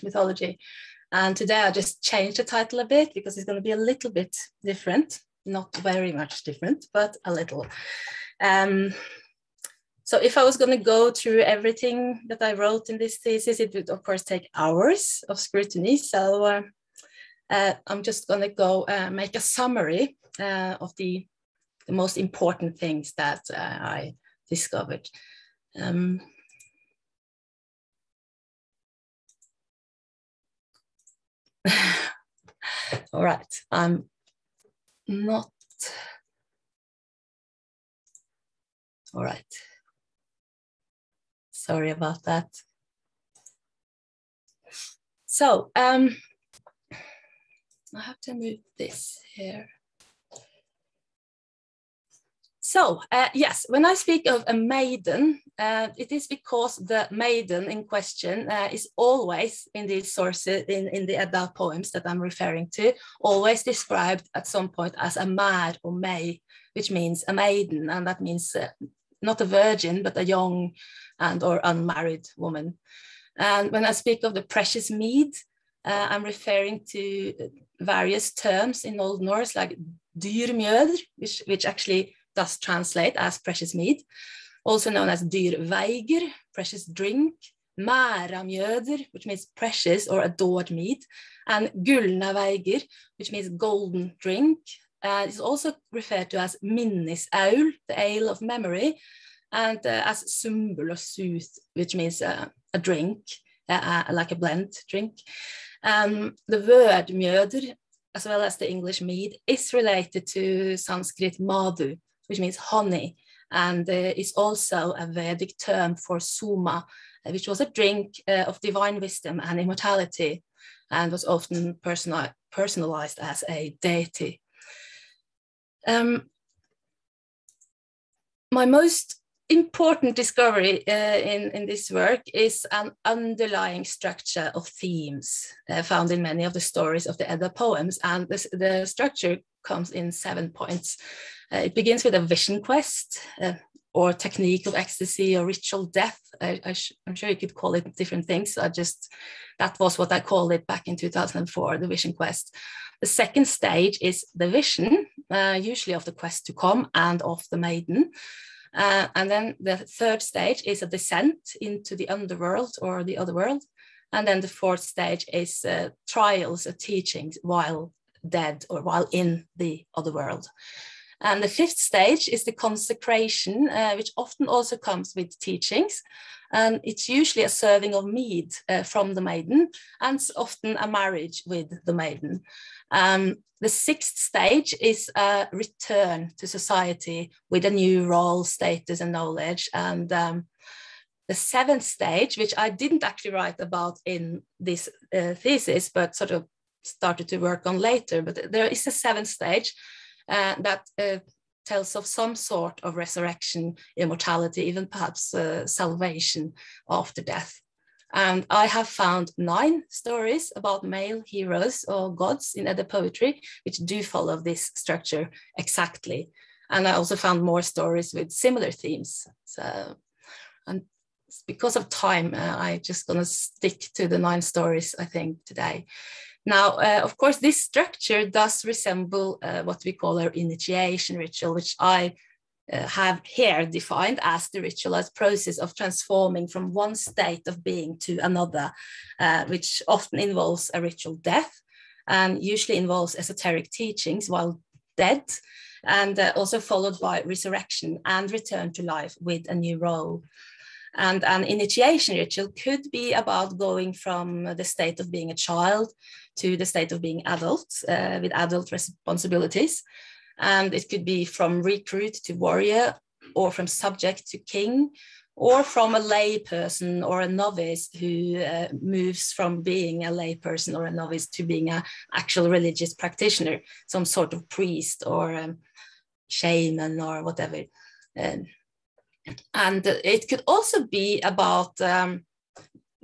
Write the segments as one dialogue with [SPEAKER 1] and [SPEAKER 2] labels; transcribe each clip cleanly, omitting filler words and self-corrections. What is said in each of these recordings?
[SPEAKER 1] mythology. And today I just changed the title a bit because it's going to be a little bit different, not very much different, but a little. So if I was going to go through everything that I wrote in this thesis, it would of course take hours of scrutiny. So I'm just going to go make a summary of the most important things that I discovered. All right, I'm not. All right. Sorry about that. So I have to move this here. So yes, when I speak of a maiden, it is because the maiden in question is always in these sources, in the Edda poems that I'm referring to, always described at some point as a mær or may, which means a maiden, and that means not a virgin, but a young and or unmarried woman. And when I speak of the precious mead, I'm referring to various terms in Old Norse, like dyr mjöd, which actually does translate as precious mead, also known as dyr veiger, precious drink, MariaKvilhaugMaidenwithmead, which means precious or adored mead, and gullna veiger, which means golden drink. It's also referred to as minnisaul, the ale of memory, and as sumbul or sooth, which means a drink, like a blend drink. The word mjöd, as well as the English mead, is related to Sanskrit madhu, which means honey, and is also a Vedic term for soma, which was a drink of divine wisdom and immortality, and was often personalized as a deity. My most important discovery in this work is an underlying structure of themes found in many of the stories of the Edda poems, and the structure comes in 7 points. It begins with a vision quest, or technique of ecstasy, or ritual death. I'm sure you could call it different things. That was what I called it back in 2004, the vision quest. The second stage is the vision, usually of the quest to come and of the maiden. And then the third stage is a descent into the underworld or the other world. And then the fourth stage is trials or teachings while dead or while in the other world. And the fifth stage is the consecration, which often also comes with teachings. And it's usually a serving of mead from the maiden, and often a marriage with the maiden. The sixth stage is a return to society with a new role, status, and knowledge. And the seventh stage, which I didn't actually write about in this thesis, but sort of started to work on later, but there is a seventh stage that tells of some sort of resurrection, immortality, even perhaps salvation after death. And I have found 9 stories about male heroes or gods in Edda poetry, which do follow this structure exactly. And I also found more stories with similar themes. So, and because of time, I'm just gonna stick to the 9 stories, I think, today. Now, of course, this structure does resemble what we call our initiation ritual, which I have here defined as the ritualized process of transforming from one state of being to another, which often involves a ritual death and usually involves esoteric teachings while dead, and also followed by resurrection and return to life with a new role. And an initiation ritual could be about going from the state of being a child to the state of being adult with adult responsibilities. And it could be from recruit to warrior, or from subject to king, or from a lay person or a novice who moves from being a lay person or a novice to being an actual religious practitioner, some sort of priest or shaman or whatever. And it could also be about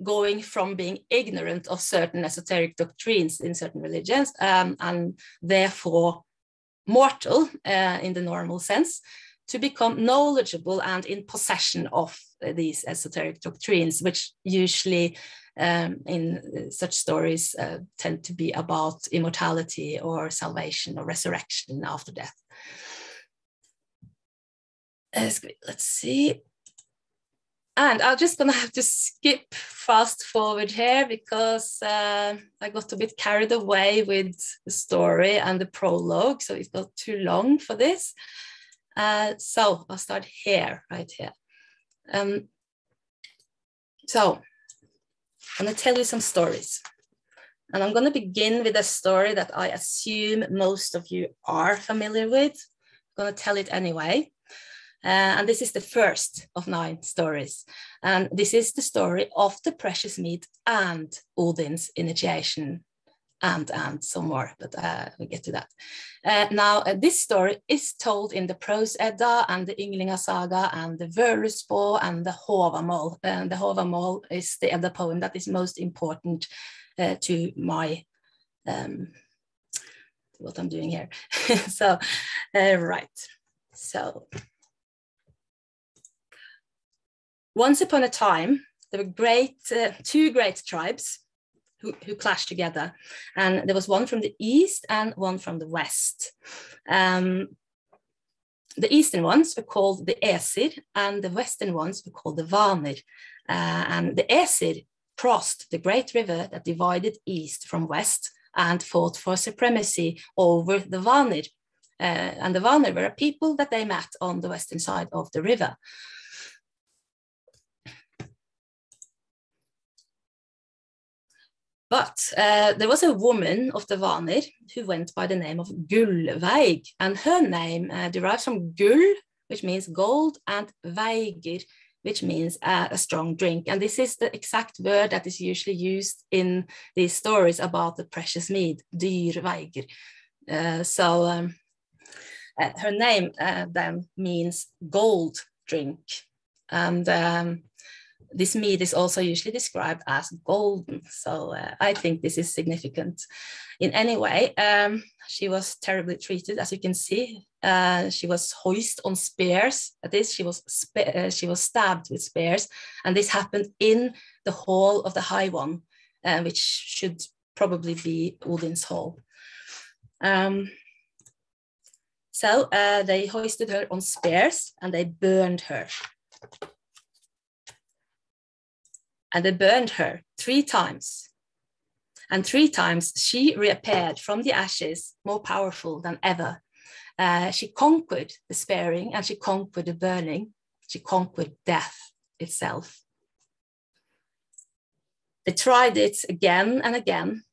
[SPEAKER 1] going from being ignorant of certain esoteric doctrines in certain religions and therefore mortal in the normal sense, to become knowledgeable and in possession of these esoteric doctrines, which usually in such stories tend to be about immortality or salvation or resurrection after death. Let's see. And I'm just gonna have to skip fast forward here because I got a bit carried away with the story and the prologue, so it got too long for this. So I'll start here, right here. So I'm gonna tell you some stories. And I'm gonna begin with a story that I assume most of you are familiar with. I'm gonna tell it anyway. And this is the first of 9 stories. And this is the story of the precious mead and Odin's initiation and some more, but we'll get to that. Now, this story is told in the Prose Edda and the Ynglinga Saga and the Völuspá and the Håvamål. And the Håvamål is the Edda poem that is most important to my, what I'm doing here. So, right, so. Once upon a time, there were 2 great tribes who clashed together. And there was one from the east and one from the west. The eastern ones were called the Æsir, and the western ones were called the Vanir. And the Æsir crossed the great river that divided east from west and fought for supremacy over the Vanir. And the Vanir were a people that they met on the western side of the river. But there was a woman of the Vanir who went by the name of Gullveig, and her name derives from gull, which means gold, and veigir, which means a strong drink. And this is the exact word that is usually used in these stories about the precious mead, dyr veigir. Her name then means gold drink. And this mead is also usually described as golden. So I think this is significant. In any way, she was terribly treated, as you can see. She was hoisted on spears. That is, she was stabbed with spears. And this happened in the hall of the High One, which should probably be Odin's hall. So they hoisted her on spears and they burned her. And they burned her 3 times. And 3 times she reappeared from the ashes more powerful than ever. She conquered the sparing and she conquered the burning. She conquered death itself. They tried it again and again,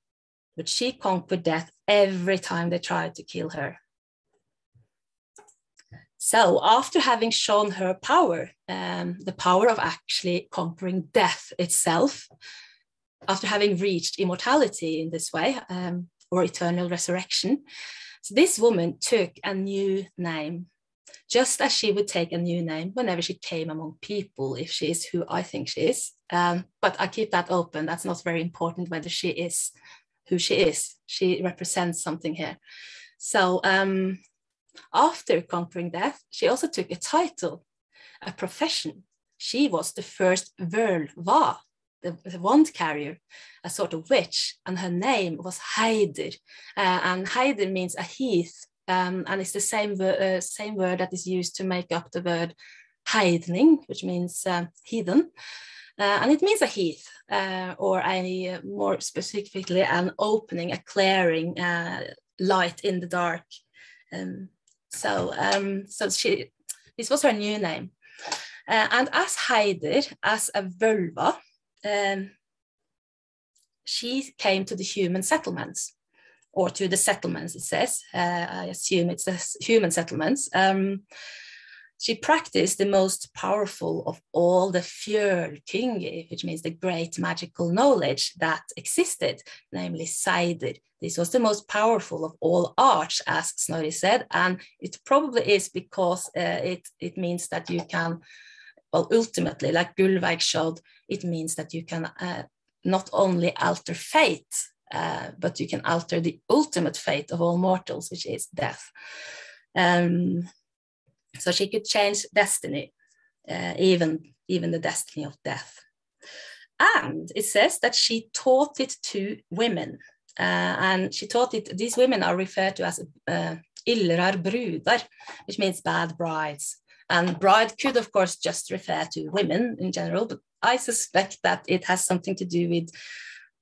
[SPEAKER 1] but she conquered death every time they tried to kill her. So after having shown her power, the power of actually conquering death itself, after having reached immortality in this way, or eternal resurrection, so this woman took a new name, just as she would take a new name whenever she came among people, if she is who I think she is. But I keep that open. That's not very important whether she is who she is. She represents something here. So, after conquering death, she also took a title, a profession. She was the first völva, the wand carrier, a sort of witch, and her name was Heiðr. And Heiðr means a heath, and it's the same word that is used to make up the word heidning, which means heathen. And it means a heath, or a more specifically an opening, a clearing, light in the dark. So this was her new name. And as Heiðr, as a völva, she came to the human settlements, or to the settlements, it says. I assume it's the human settlements. She practiced the most powerful of all the fjörkingi, which means the great magical knowledge that existed, namely Sigurðr. This was the most powerful of all arts, as Snorri said, and it probably is because it means that you can, well, ultimately, like Gullveig showed, it means that you can not only alter fate, but you can alter the ultimate fate of all mortals, which is death. So she could change destiny, even the destiny of death. And it says that she taught it to women. And she taught it, these women are referred to as illrar brudar, which means bad brides. And bride could, of course, just refer to women in general, but I suspect that it has something to do with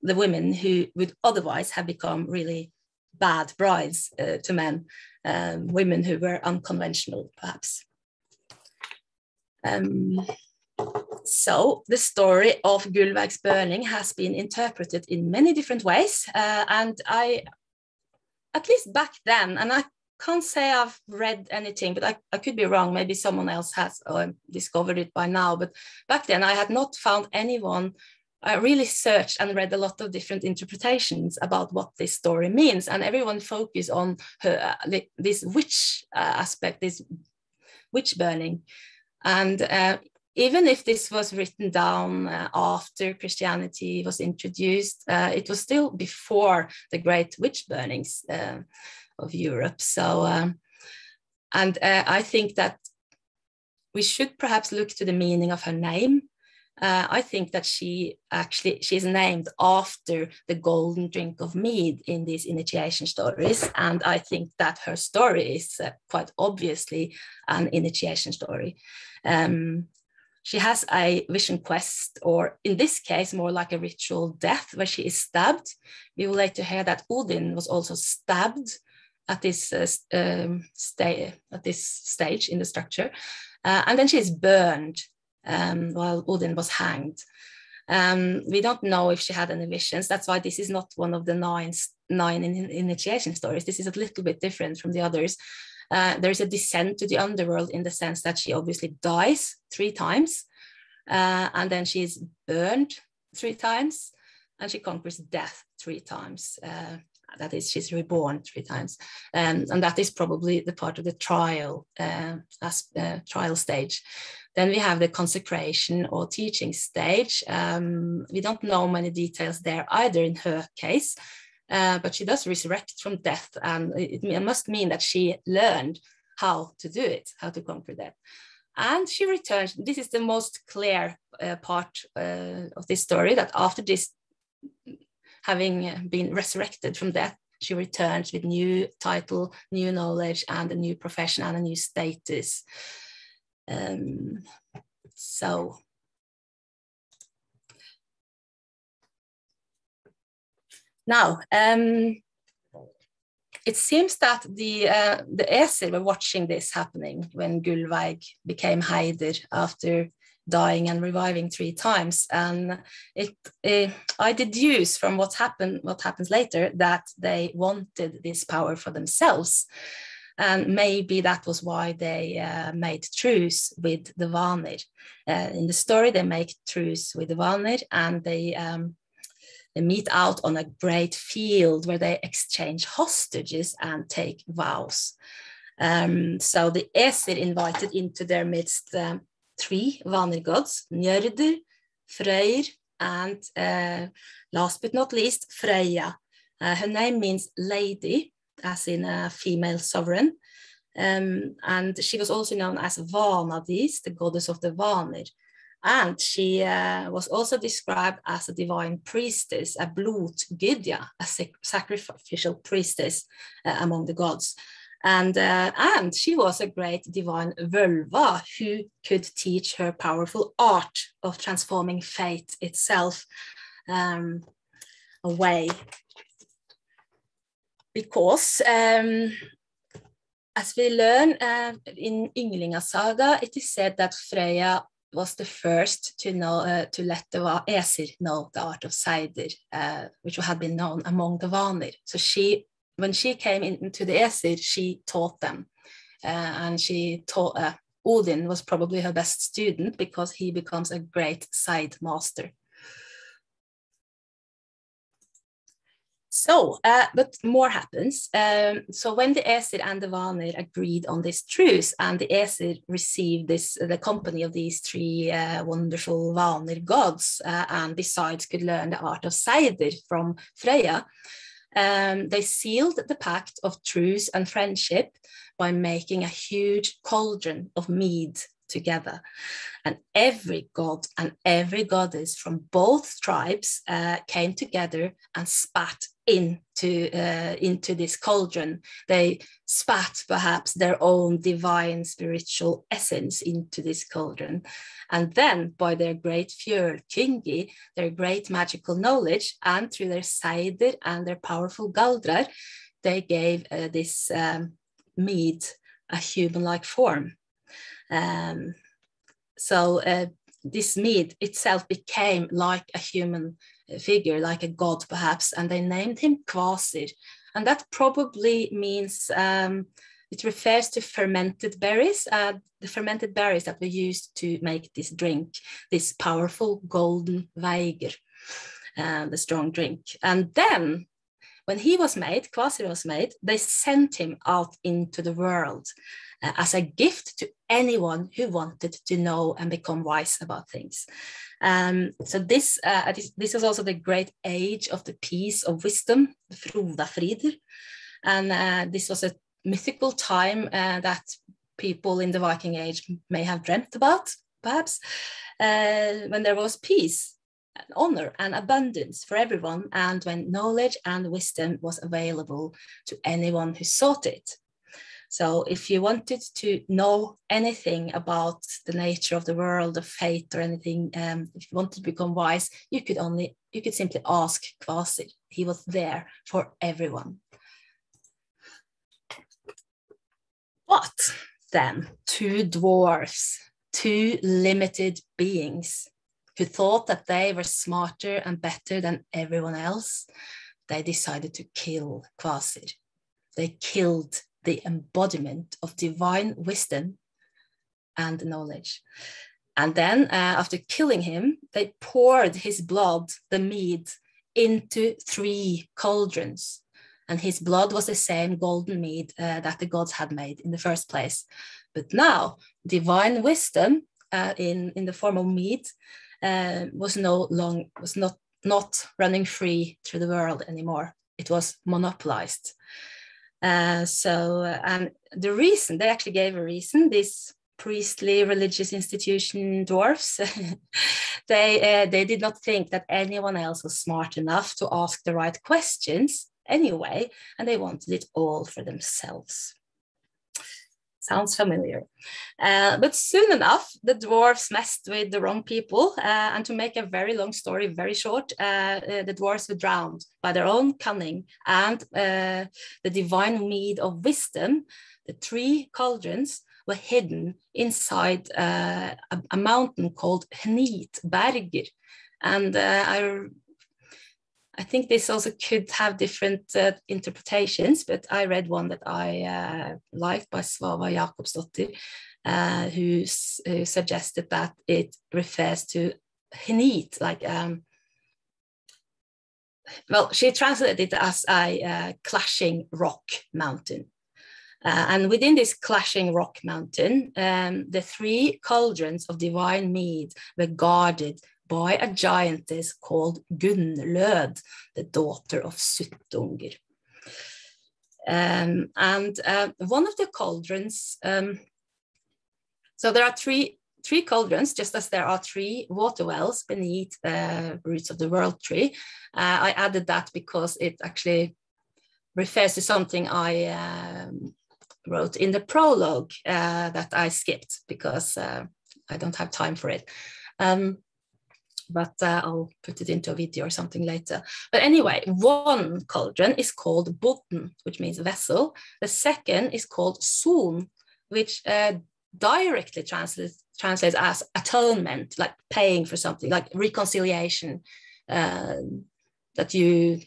[SPEAKER 1] the women who would otherwise have become really bad brides to men, women who were unconventional, perhaps. So the story of Gullveig's burning has been interpreted in many different ways, and I, at least back then, and I can't say I've read anything, but I could be wrong, maybe someone else has discovered it by now, but back then I had not found anyone. I really searched and read a lot of different interpretations about what this story means, and everyone focused on her, this witch aspect, this witch burning. And even if this was written down after Christianity was introduced, it was still before the great witch burnings of Europe. So, and I think that we should perhaps look to the meaning of her name. I think that she's named after the golden drink of mead in these initiation stories. And I think that her story is quite obviously an initiation story. She has a vision quest, or in this case, more like a ritual death where she is stabbed. We will later hear that Odin was also stabbed at this stage in the structure. And then she is burned while Odin was hanged. We don't know if she had any visions. That's why this is not one of the nine initiation stories. This is a little bit different from the others. There's a descent to the underworld in the sense that she obviously dies 3 times, and then she is burned 3 times, and she conquers death 3 times. That is, she's reborn 3 times, and that is probably the part of the trial trial stage. Then we have the consecration or teaching stage. We don't know many details there either in her case. But she does resurrect from death, and it must mean that she learned how to do it, how to conquer death. And she returns. This is the most clear part of this story, that after this, having been resurrected from death, she returns with new title, new knowledge, and a new profession and a new status. Now, it seems that the Æsir were watching this happening when Gullveig became Heither after dying and reviving 3 times, and I deduce from what happens later that they wanted this power for themselves, and maybe that was why they made truce with the Vanir. In the story, they make truce with the Vanir, and they meet out on a great field where they exchange hostages and take vows. So the Æsir invited into their midst 3 Vanir gods, Njörður, Freyr, and last but not least, Freyja. Her name means lady, as in a female sovereign. And she was also known as Vanadis, the goddess of the Vanir. And she was also described as a divine priestess, a blodgudja, a sacrificial priestess among the gods. And she was a great divine völva who could teach her powerful art of transforming fate itself away. Because as we learn in Ynglinga saga, it is said that Freyja was the first to know to let the Æsir know the art of Sigurðr, which had been known among the Vanir. So when she came into the Æsir, she taught them, and she taught. Odin was probably her best student because he becomes a great side master. So, but more happens. So when the Æsir and the Vanir agreed on this truce, and the Æsir received the company of these 3 wonderful Vanir gods, and besides could learn the art of Sigurðr from Freyja, they sealed the pact of truce and friendship by making a huge cauldron of mead together. And every god and every goddess from both tribes came together and spat into this cauldron. They spat perhaps their own divine spiritual essence into this cauldron. And then by their great Fjörkingi, their great magical knowledge, and through their Sigurðr and their powerful Galdrar, they gave this mead a human-like form. So this mead itself became like a human figure, like a god perhaps, and they named him Kvasir. And that probably means, it refers to fermented berries, the fermented berries that were used to make this drink, this powerful golden Veigr, the strong drink. And then when he was made, Kvasir was made, they sent him out into the world as a gift to anyone who wanted to know and become wise about things. So this was also the great age of the peace of wisdom, Frodafriðr. And this was a mythical time that people in the Viking Age may have dreamt about, perhaps, when there was peace, and honor and abundance for everyone, and when knowledge and wisdom was available to anyone who sought it. So if you wanted to know anything about the nature of the world, of fate, or anything, if you wanted to become wise, you could simply ask Kvasir. He was there for everyone. But then two dwarfs, two limited beings who thought that they were smarter and better than everyone else, they decided to kill Kvasir. They killed the embodiment of divine wisdom and knowledge. And then after killing him, they poured his blood, the mead, into 3 cauldrons. And his blood was the same golden mead that the gods had made in the first place. But now divine wisdom in the form of mead was not running free through the world anymore. It was monopolized. And the reason, they actually gave a reason, this priestly religious institution dwarfs, they did not think that anyone else was smart enough to ask the right questions anyway, and they wanted it all for themselves. Sounds familiar. But soon enough, the dwarves messed with the wrong people. And to make a very long story very short, the dwarves were drowned by their own cunning and the divine mead of wisdom. The 3 cauldrons were hidden inside a mountain called Hnitbergr. And I think this also could have different interpretations, but I read one that I liked by Svava Jakobsdottir, who suggested that it refers to Hnit, like, well, she translated it as a clashing rock mountain. And within this clashing rock mountain, the 3 cauldrons of divine mead were guarded by a giantess called Gunnlöd, the daughter of Suttungr. And one of the cauldrons, so there are three cauldrons, just as there are 3 water wells beneath the roots of the world tree. I added that because it actually refers to something I wrote in the prologue that I skipped because I don't have time for it. But I'll put it into a video or something later. But anyway, one cauldron is called Bodn, which means vessel. The second is called Son, which directly translates as atonement, like paying for something, like reconciliation, that you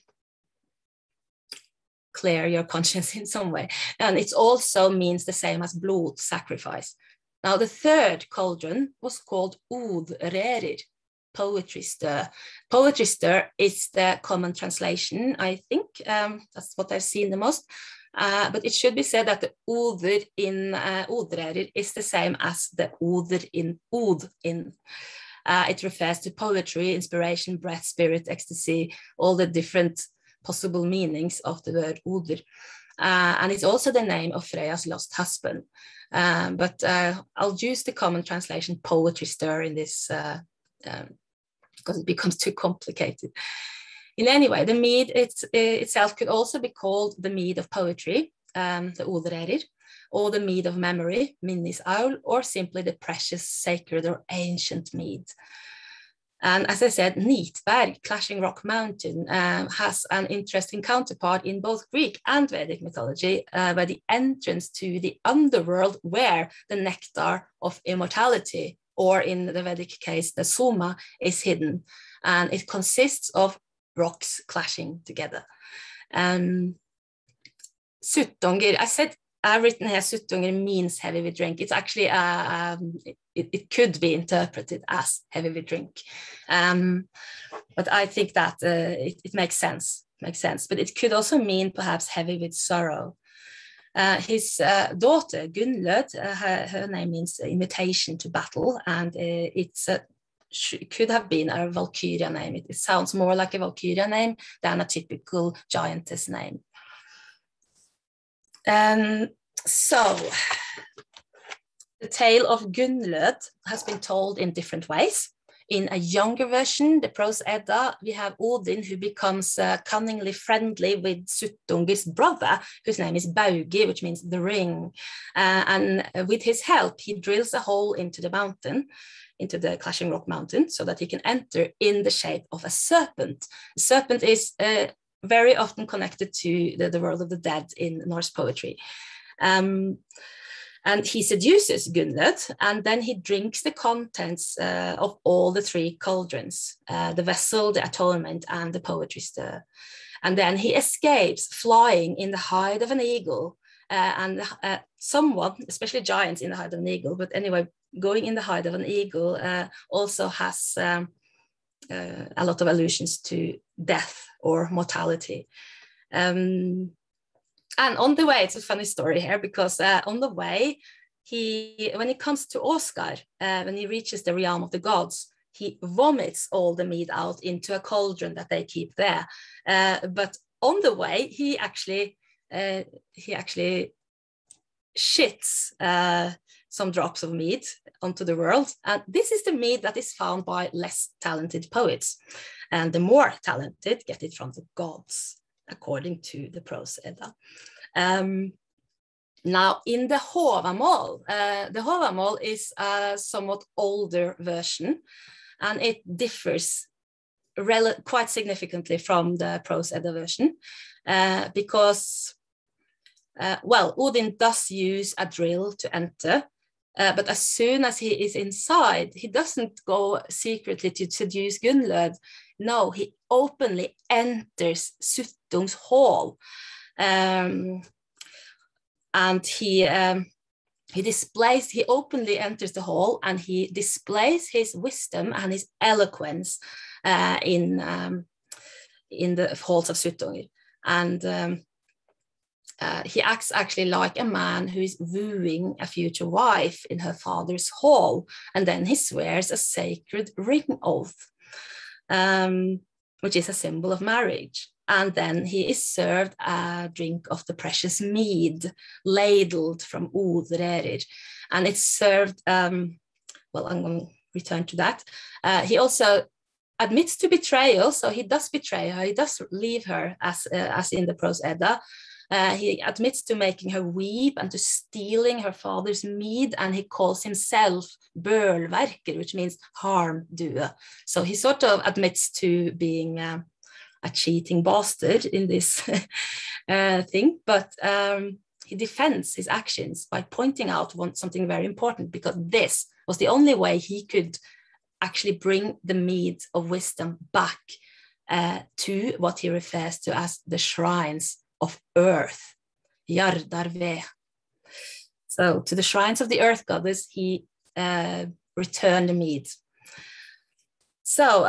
[SPEAKER 1] clear your conscience in some way. And it also means the same as blod, sacrifice. Now, the third cauldron was called Odrerir, poetry stir. Poetry stir is the common translation, I think. That's what I've seen the most. But it should be said that the Odr in Odrerir is the same as the Odr in Od in. It refers to poetry, inspiration, breath, spirit, ecstasy, all the different possible meanings of the word Odr. And it's also the name of Freya's lost husband. But I'll use the common translation poetry stir in this because it becomes too complicated. In any way, the mead itself could also be called the mead of poetry, the Odrerir, or the mead of memory, minnisaul, or simply the precious, sacred, or ancient mead. And as I said, Nitberg, Clashing Rock Mountain, has an interesting counterpart in both Greek and Vedic mythology, where the entrance to the underworld, where the nectar of immortality, or in the Vedic case, the soma, is hidden. And it consists of rocks clashing together. Suttungr, I've written here Suttungr means heavy with drink. It's actually, it could be interpreted as heavy with drink. But I think that it makes sense, but it could also mean perhaps heavy with sorrow. His daughter, Gunnlöd, her name means invitation to battle, and it could have been a Valkyria name. It sounds more like a Valkyria name than a typical giantess name. So the tale of Gunnlöd has been told in different ways. In a younger version, the Prose Edda, we have Odin, who becomes cunningly friendly with Suttungr's brother, whose name is Baugi, which means the ring. And with his help, he drills a hole into the mountain, into the Clashing Rock Mountain, so that he can enter in the shape of a serpent. The serpent is very often connected to the world of the dead in Norse poetry. And he seduces Gunnlöd, and then he drinks the contents of all the three cauldrons, the vessel, the atonement, and the poetry stir. And then he escapes, flying in the hide of an eagle, and someone, especially giants in the hide of an eagle, but anyway, going in the hide of an eagle also has a lot of allusions to death or mortality. And on the way, it's a funny story here, because on the way, when it comes to Oscar, when he reaches the realm of the gods, he vomits all the mead out into a cauldron that they keep there. But on the way, he actually shits some drops of mead onto the world. And this is the mead that is found by less talented poets. And the more talented get it from the gods, according to the Prose Edda. Now, in the Håvamål is a somewhat older version, and it differs quite significantly from the Prose Edda version, because, well, Odin does use a drill to enter, but as soon as he is inside, he doesn't go secretly to seduce Gunnlöd. No, he openly enters Suttung's hall, and he openly enters the hall, and he displays his wisdom and his eloquence in the halls of Suttungr, and he acts actually like a man who is wooing a future wife in her father's hall, and then he swears a sacred ring oath, which is a symbol of marriage. And then he is served a drink of the precious mead, ladled from Odrerir, and it's served, well, I'm going to return to that. He also admits to betrayal, so he does betray her, he does leave her, as in the Prose Edda. He admits to making her weep and to stealing her father's mead, and he calls himself Bølverker, which means harm doer. So he sort of admits to being a cheating bastard in this thing, but he defends his actions by pointing out something very important, because this was the only way he could actually bring the mead of wisdom back to what he refers to as the shrines of earth, Jardarve. So to the shrines of the earth goddess, he returned the mead. So,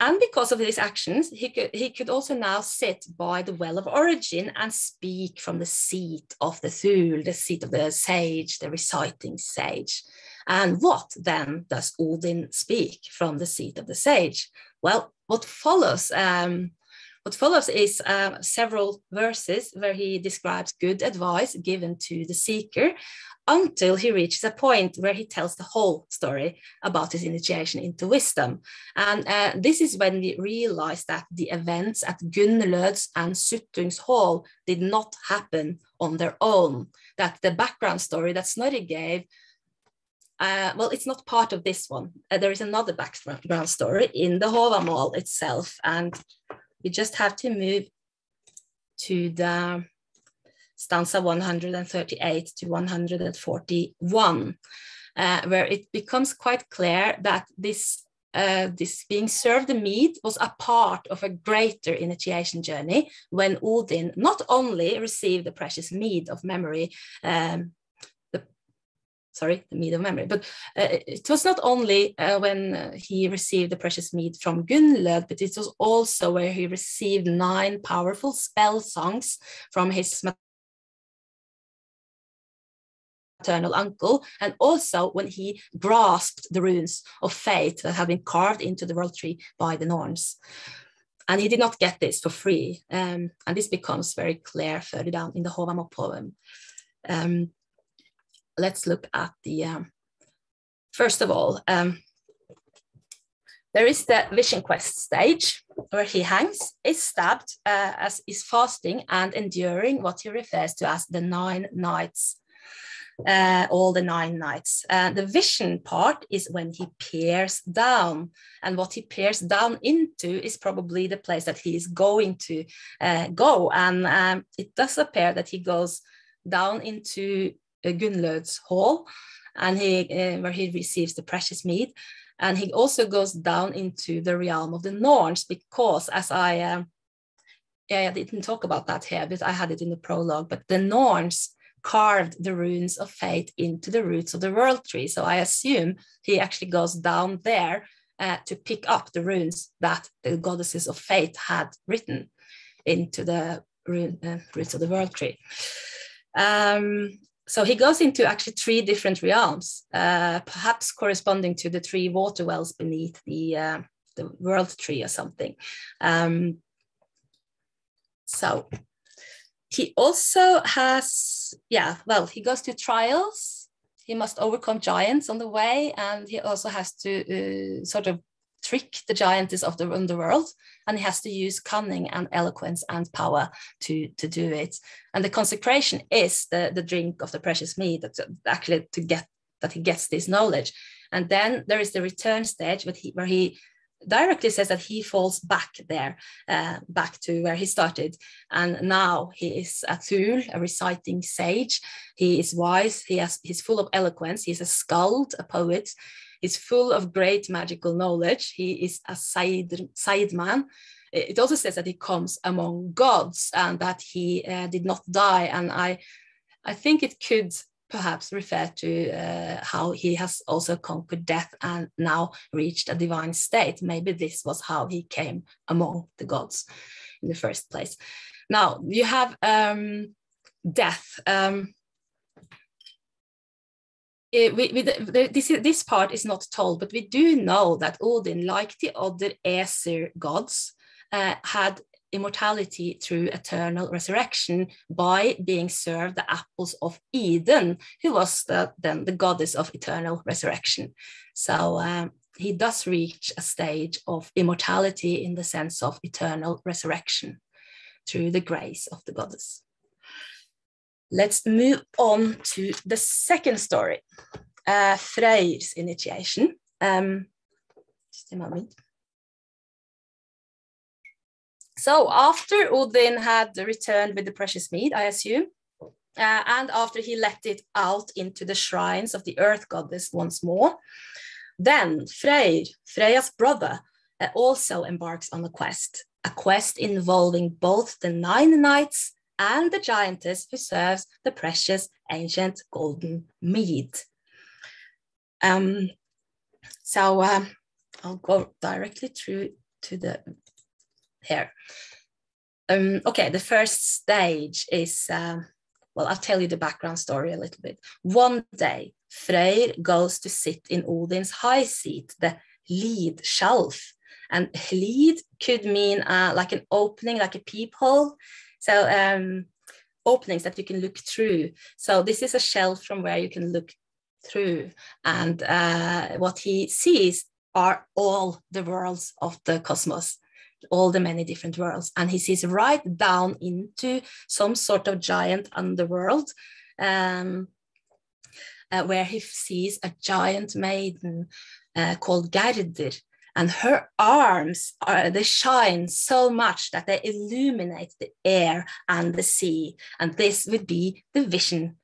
[SPEAKER 1] and because of his actions, he could also now sit by the well of origin and speak from the seat of the Thul, the seat of the sage, the reciting sage. And what then does Odin speak from the seat of the sage? Well, what follows what follows is several verses where he describes good advice given to the seeker until he reaches a point where he tells the whole story about his initiation into wisdom. And this is when we realize that the events at Gunnlød's and Suttung's hall did not happen on their own, that the background story that Snorri gave, well, it's not part of this one. There is another background story in the Håvamål itself, and we just have to move to the stanza 138 to 141, where it becomes quite clear that this being served the mead was a part of a greater initiation journey when Odin not only received the precious mead of memory, the mead of memory, but it was not only when he received the precious mead from Gunnlød, but it was also where he received 9 powerful spell songs from his maternal uncle, and also when he grasped the runes of fate that had been carved into the world tree by the Norns. And he did not get this for free, and this becomes very clear further down in the Håvamål poem. Let's look at the, first of all, there is the vision quest stage where he hangs, is stabbed, as is fasting and enduring what he refers to as the 9 nights, all the 9 nights. The vision part is when he peers down, and what he peers down into is probably the place that he is going to go. And it does appear that he goes down into Gunnlød's hall, and where he receives the precious mead, and he also goes down into the realm of the Norns, because as I didn't talk about that here, but I had it in the prologue, but the Norns carved the runes of fate into the roots of the world tree, so I assume he actually goes down there to pick up the runes that the goddesses of fate had written into the roots of the world tree. So he goes into actually 3 different realms, perhaps corresponding to the 3 water wells beneath the world tree or something. So he also has, he goes to trials. He must overcome giants on the way, and he also has to sort of trick the giantess of the underworld, and he has to use cunning and eloquence and power to do it. And the consecration is the drink of the precious mead, that actually he gets this knowledge. And then there is the return stage where he directly says that he falls back there, back to where he started. And now he is a Thule, a reciting sage. He is wise, he's full of eloquence, he's a skald, a poet. He's full of great magical knowledge. He is a side man. It also says that he comes among gods and that he did not die. And I think it could perhaps refer to how he has also conquered death and now reached a divine state. Maybe this was how he came among the gods in the first place. Now you have death. This part is not told, but we do know that Odin, like the other Aesir gods, had immortality through eternal resurrection by being served the apples of Eden, who was then the goddess of eternal resurrection. So he does reach a stage of immortality in the sense of eternal resurrection through the grace of the goddess. Let's move on to the second story, Freyr's initiation. Just a moment. So after Odin had returned with the precious mead, I assume, and after he let it out into the shrines of the earth goddess once more, then Freyr, Freya's brother, also embarks on a quest involving both the 9 knights and the giantess who serves the precious ancient golden mead. So I'll go directly through to the here. Okay, the first stage is, well, I'll tell you the background story a little bit. One day, Freyr goes to sit in Odin's high seat, the lead shelf, And hlid could mean like an opening, like a peephole. So openings that you can look through. So this is a shelf from where you can look through. And what he sees are all the worlds of the cosmos, all the many different worlds. And he sees right down into some sort of giant underworld, where he sees a giant maiden called Gerdir. And her arms, they shine so much that they illuminate the air and the sea. And this would be the vision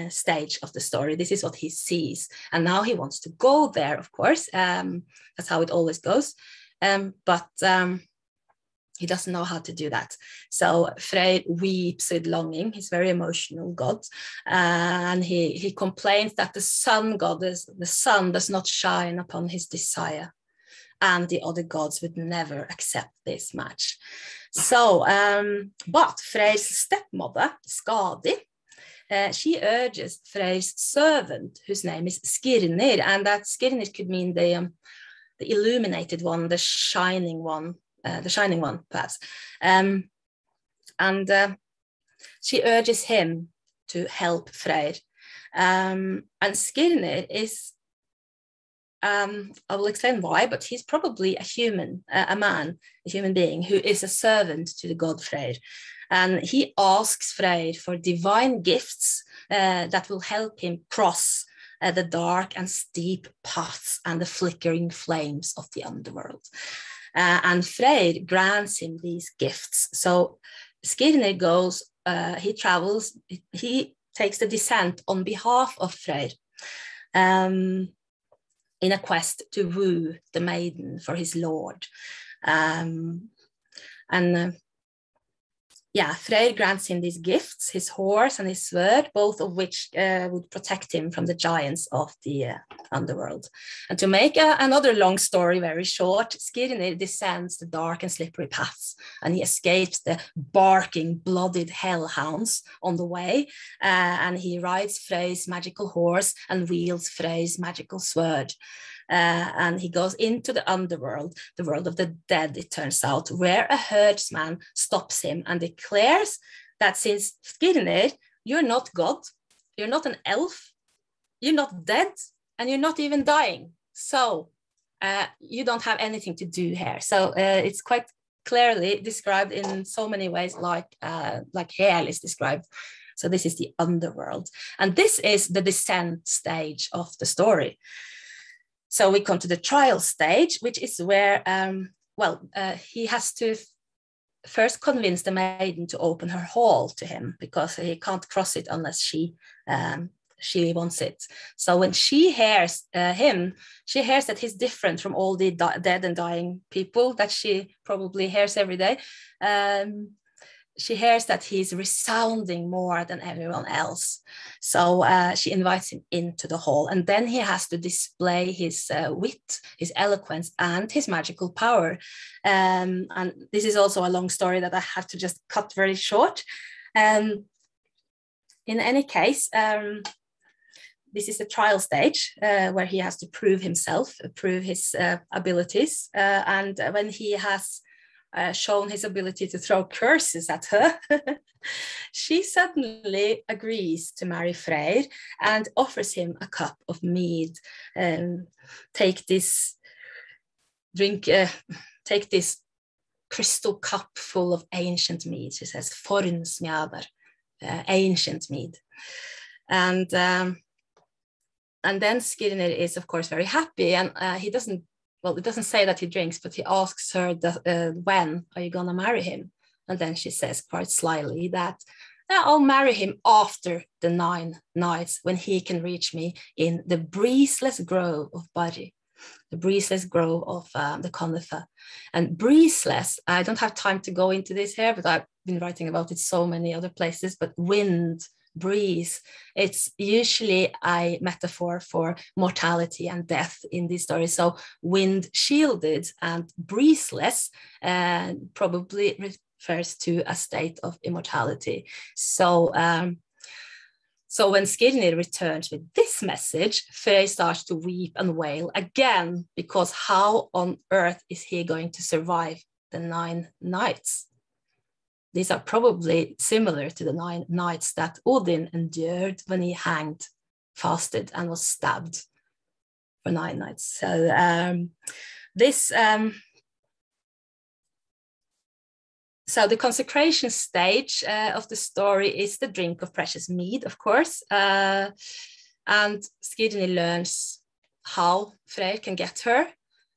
[SPEAKER 1] stage of the story. This is what he sees. And now he wants to go there, of course. That's how it always goes. But he doesn't know how to do that. So Freyr weeps with longing. He's very emotional god. And he complains that the sun does not shine upon his desire. And the other gods would never accept this match. So, but Freyr's stepmother, Skadi, she urges Freyr's servant, whose name is Sigurðr, and that Sigurðr could mean the illuminated one, the shining one, perhaps. And she urges him to help Freyr. And Sigurðr is, I will explain why, but he's probably a human being who is a servant to the god Freyr. And he asks Freyr for divine gifts that will help him cross the dark and steep paths and the flickering flames of the underworld. And Freyr grants him these gifts. So Sigurðr goes, he travels, he takes the descent on behalf of Freyr, in a quest to woo the maiden for his lord. Freyr grants him these gifts, his horse and his sword, both of which would protect him from the giants of the underworld. And to make another long story very short, Sigurðr descends the dark and slippery paths, and he escapes the barking, blooded hellhounds on the way, and he rides Freyr's magical horse and wields Freyr's magical sword. And he goes into the underworld, the world of the dead, it turns out, where a herdsman stops him and declares that since Sigurðr, you're not God, you're not an elf, you're not dead, and you're not even dying. So you don't have anything to do here. So it's quite clearly described in so many ways, like Hel is described. So this is the underworld. And this is the descent stage of the story. So we come to the trial stage, which is where, he has to first convince the maiden to open her hall to him, because he can't cross it unless she wants it. So when she hears him, she hears that he's different from all the dead and dying people that she probably hears every day. She hears that he's resounding more than everyone else. So she invites him into the hall, and then he has to display his wit, his eloquence, and his magical power. And this is also a long story that I have to just cut very short. In any case, this is the trial stage where he has to prove himself, prove his abilities. And when he has shown his ability to throw curses at her, she suddenly agrees to marry Freyr and offers him a cup of mead. Take this crystal cup full of ancient mead. She says, Fornsmjadar, ancient mead. And then Sigurðr is, of course, very happy, and he doesn't. Well, it doesn't say that he drinks, but he asks her, when are you going to marry him? And then she says quite slyly that I'll marry him after the 9 nights, when he can reach me in the breezeless grove of Barri, the breezeless grove of the conifer. And breezeless, I don't have time to go into this here, but I've been writing about it so many other places, but wind, breeze, it's usually a metaphor for mortality and death in these stories. So wind shielded and breezeless probably refers to a state of immortality. So So when Sigurðr returns with this message, Freyr starts to weep and wail again, because how on earth is he going to survive the 9 nights? These are probably similar to the 9 nights that Odin endured when he hanged, fasted, and was stabbed for 9 nights. So so the consecration stage of the story is the drink of precious mead, of course. And Sigurðr learns how Freyr can get her.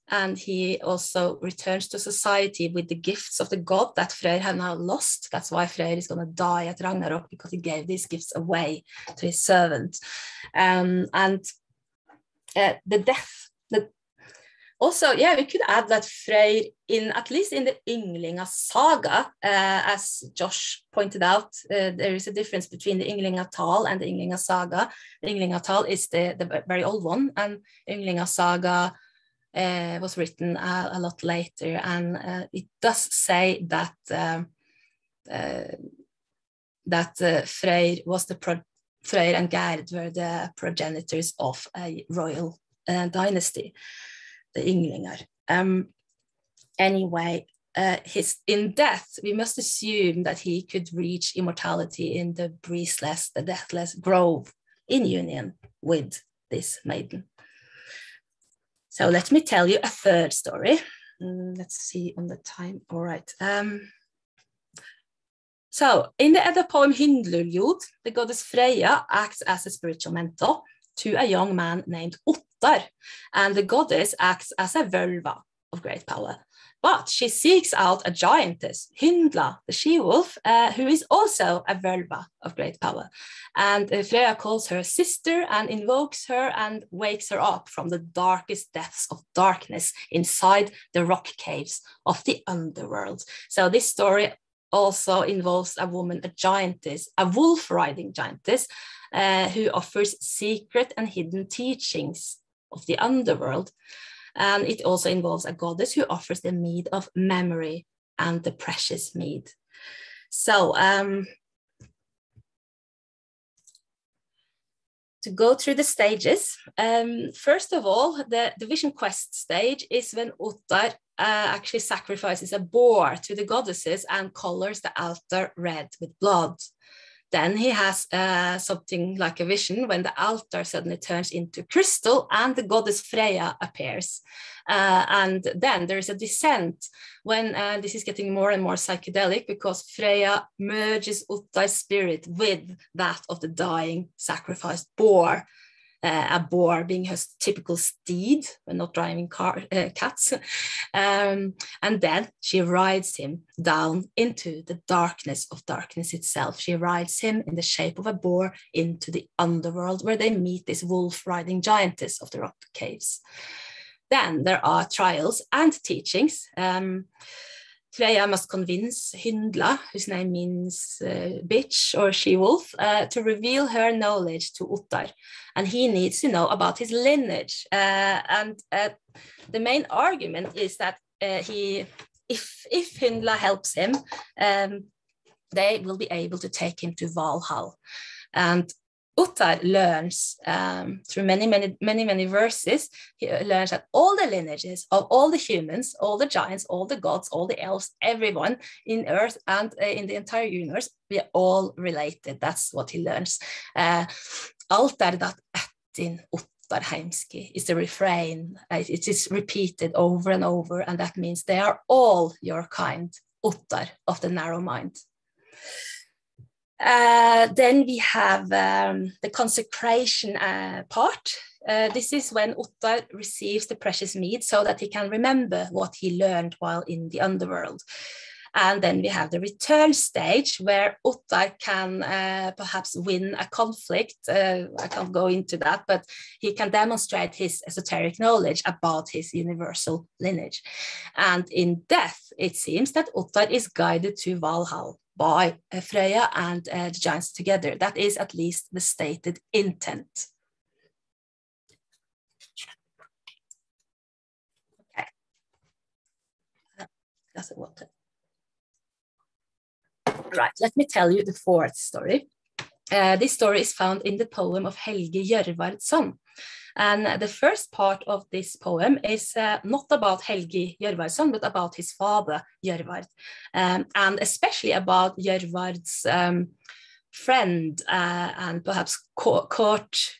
[SPEAKER 1] And he also returns to society with the gifts of the god that Freyr had now lost. That's why Freyr is going to die at Ragnarok, because he gave these gifts away to his servant. The death. Also, yeah, we could add that Freyr, at least in the Ynglinga saga, as Josh pointed out, there is a difference between the Ynglinga Tal and the Ynglinga saga. The Ynglinga Tal is the very old one, and Ynglinga saga was written a lot later, and it does say that Freyr and Gerd were the progenitors of a royal dynasty, the Ynglingar. Anyway, in death, we must assume that he could reach immortality in the breezeless, the deathless grove, in union with this maiden. So let me tell you a third story. Let's see on the time. All right. So in the Edda poem Hyndluljóð, the goddess Freyja acts as a spiritual mentor to a young man named Ottar, and the goddess acts as a völva of great power. But she seeks out a giantess, Hyndla, the she-wolf, who is also a völva of great power. And Freyja calls her sister and invokes her and wakes her up from the darkest depths of darkness inside the rock caves of the underworld. So this story also involves a woman, a giantess, a wolf-riding giantess, who offers secret and hidden teachings of the underworld. And it also involves a goddess who offers the mead of memory and the precious mead. So to go through the stages, first of all, the vision quest stage is when Ottar actually sacrifices a boar to the goddesses and colors the altar red with blood. Then he has something like a vision when the altar suddenly turns into crystal and the goddess Freyja appears. And then there is a descent when this is getting more and more psychedelic, because Freyja merges Ottar's spirit with that of the dying sacrificed boar. A boar being her typical steed when not driving cats. And then she rides him down into the darkness of darkness itself. She rides him in the shape of a boar into the underworld, where they meet this wolf-riding giantess of the rock caves. Then there are trials and teachings. Freyja must convince Hyndla, whose name means bitch or she-wolf, to reveal her knowledge to Ottar. And he needs to know about his lineage. The main argument is that if Hyndla helps him, they will be able to take him to Valhall. And Ottar learns through many verses, he learns that all the lineages of all the humans, all the giants, all the gods, all the elves, everyone in Earth and in the entire universe, we are all related. That's what he learns. Allt er dat ettin Ottar heimski is the refrain. It is repeated over and over, and that means they are all your kind, Ottar of the narrow mind. Then we have the consecration part. This is when Ottar receives the precious mead so that he can remember what he learned while in the underworld. And then we have the return stage, where Ottar can perhaps win a conflict. I can't go into that, but he can demonstrate his esoteric knowledge about his universal lineage. And in death, it seems that Ottar is guided to Valhall by Freyja and the giants together. That is at least the stated intent. Okay. That's what. Right, let me tell you the fourth story. This story is found in the poem of Helgi Hjörvar's son. And the first part of this poem is not about Helgi Hjörvar's son, but about his father, Hjörvar, and especially about Hjörvar's friend and perhaps court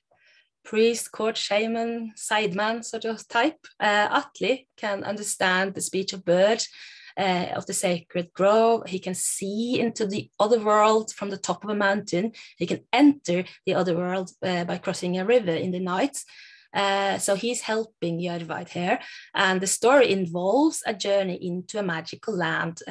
[SPEAKER 1] priest, court shaman, sideman sort of type. Atli can understand the speech of birds, of the sacred grove. He can see into the other world from the top of a mountain. He can enter the other world by crossing a river in the night. So he's helping Hjörvar here. And the story involves a journey into a magical land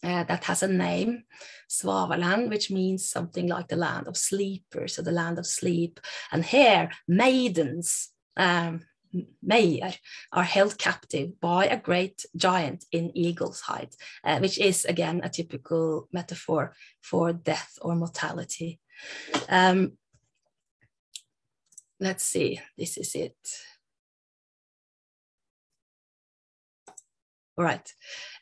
[SPEAKER 1] that has a name, Svavaland, which means something like the land of sleepers, or the land of sleep. And here, maidens, Meir, are held captive by a great giant in eagle's hide, which is again a typical metaphor for death or mortality. Let's see, this is it. All right,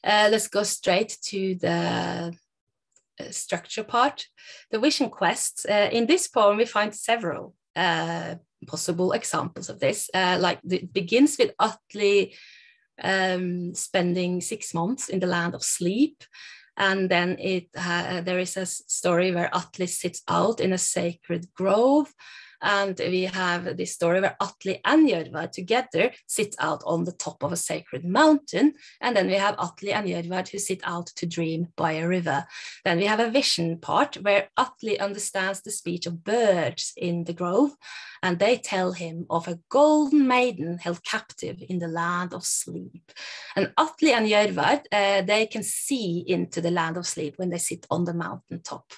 [SPEAKER 1] let's go straight to the structure part. The vision quest. In this poem, we find several possible examples of this. Like it begins with Atli spending 6 months in the land of sleep, and then there is a story where Atli sits out in a sacred grove, and we have this story where Atli and Hjörvar together sit out on the top of a sacred mountain, and then we have Atli and Hjörvar who sit out to dream by a river. Then we have a vision part where Atli understands the speech of birds in the grove, and they tell him of a golden maiden held captive in the land of sleep. And Atli and Hjörvar, they can see into the land of sleep when they sit on the mountain top.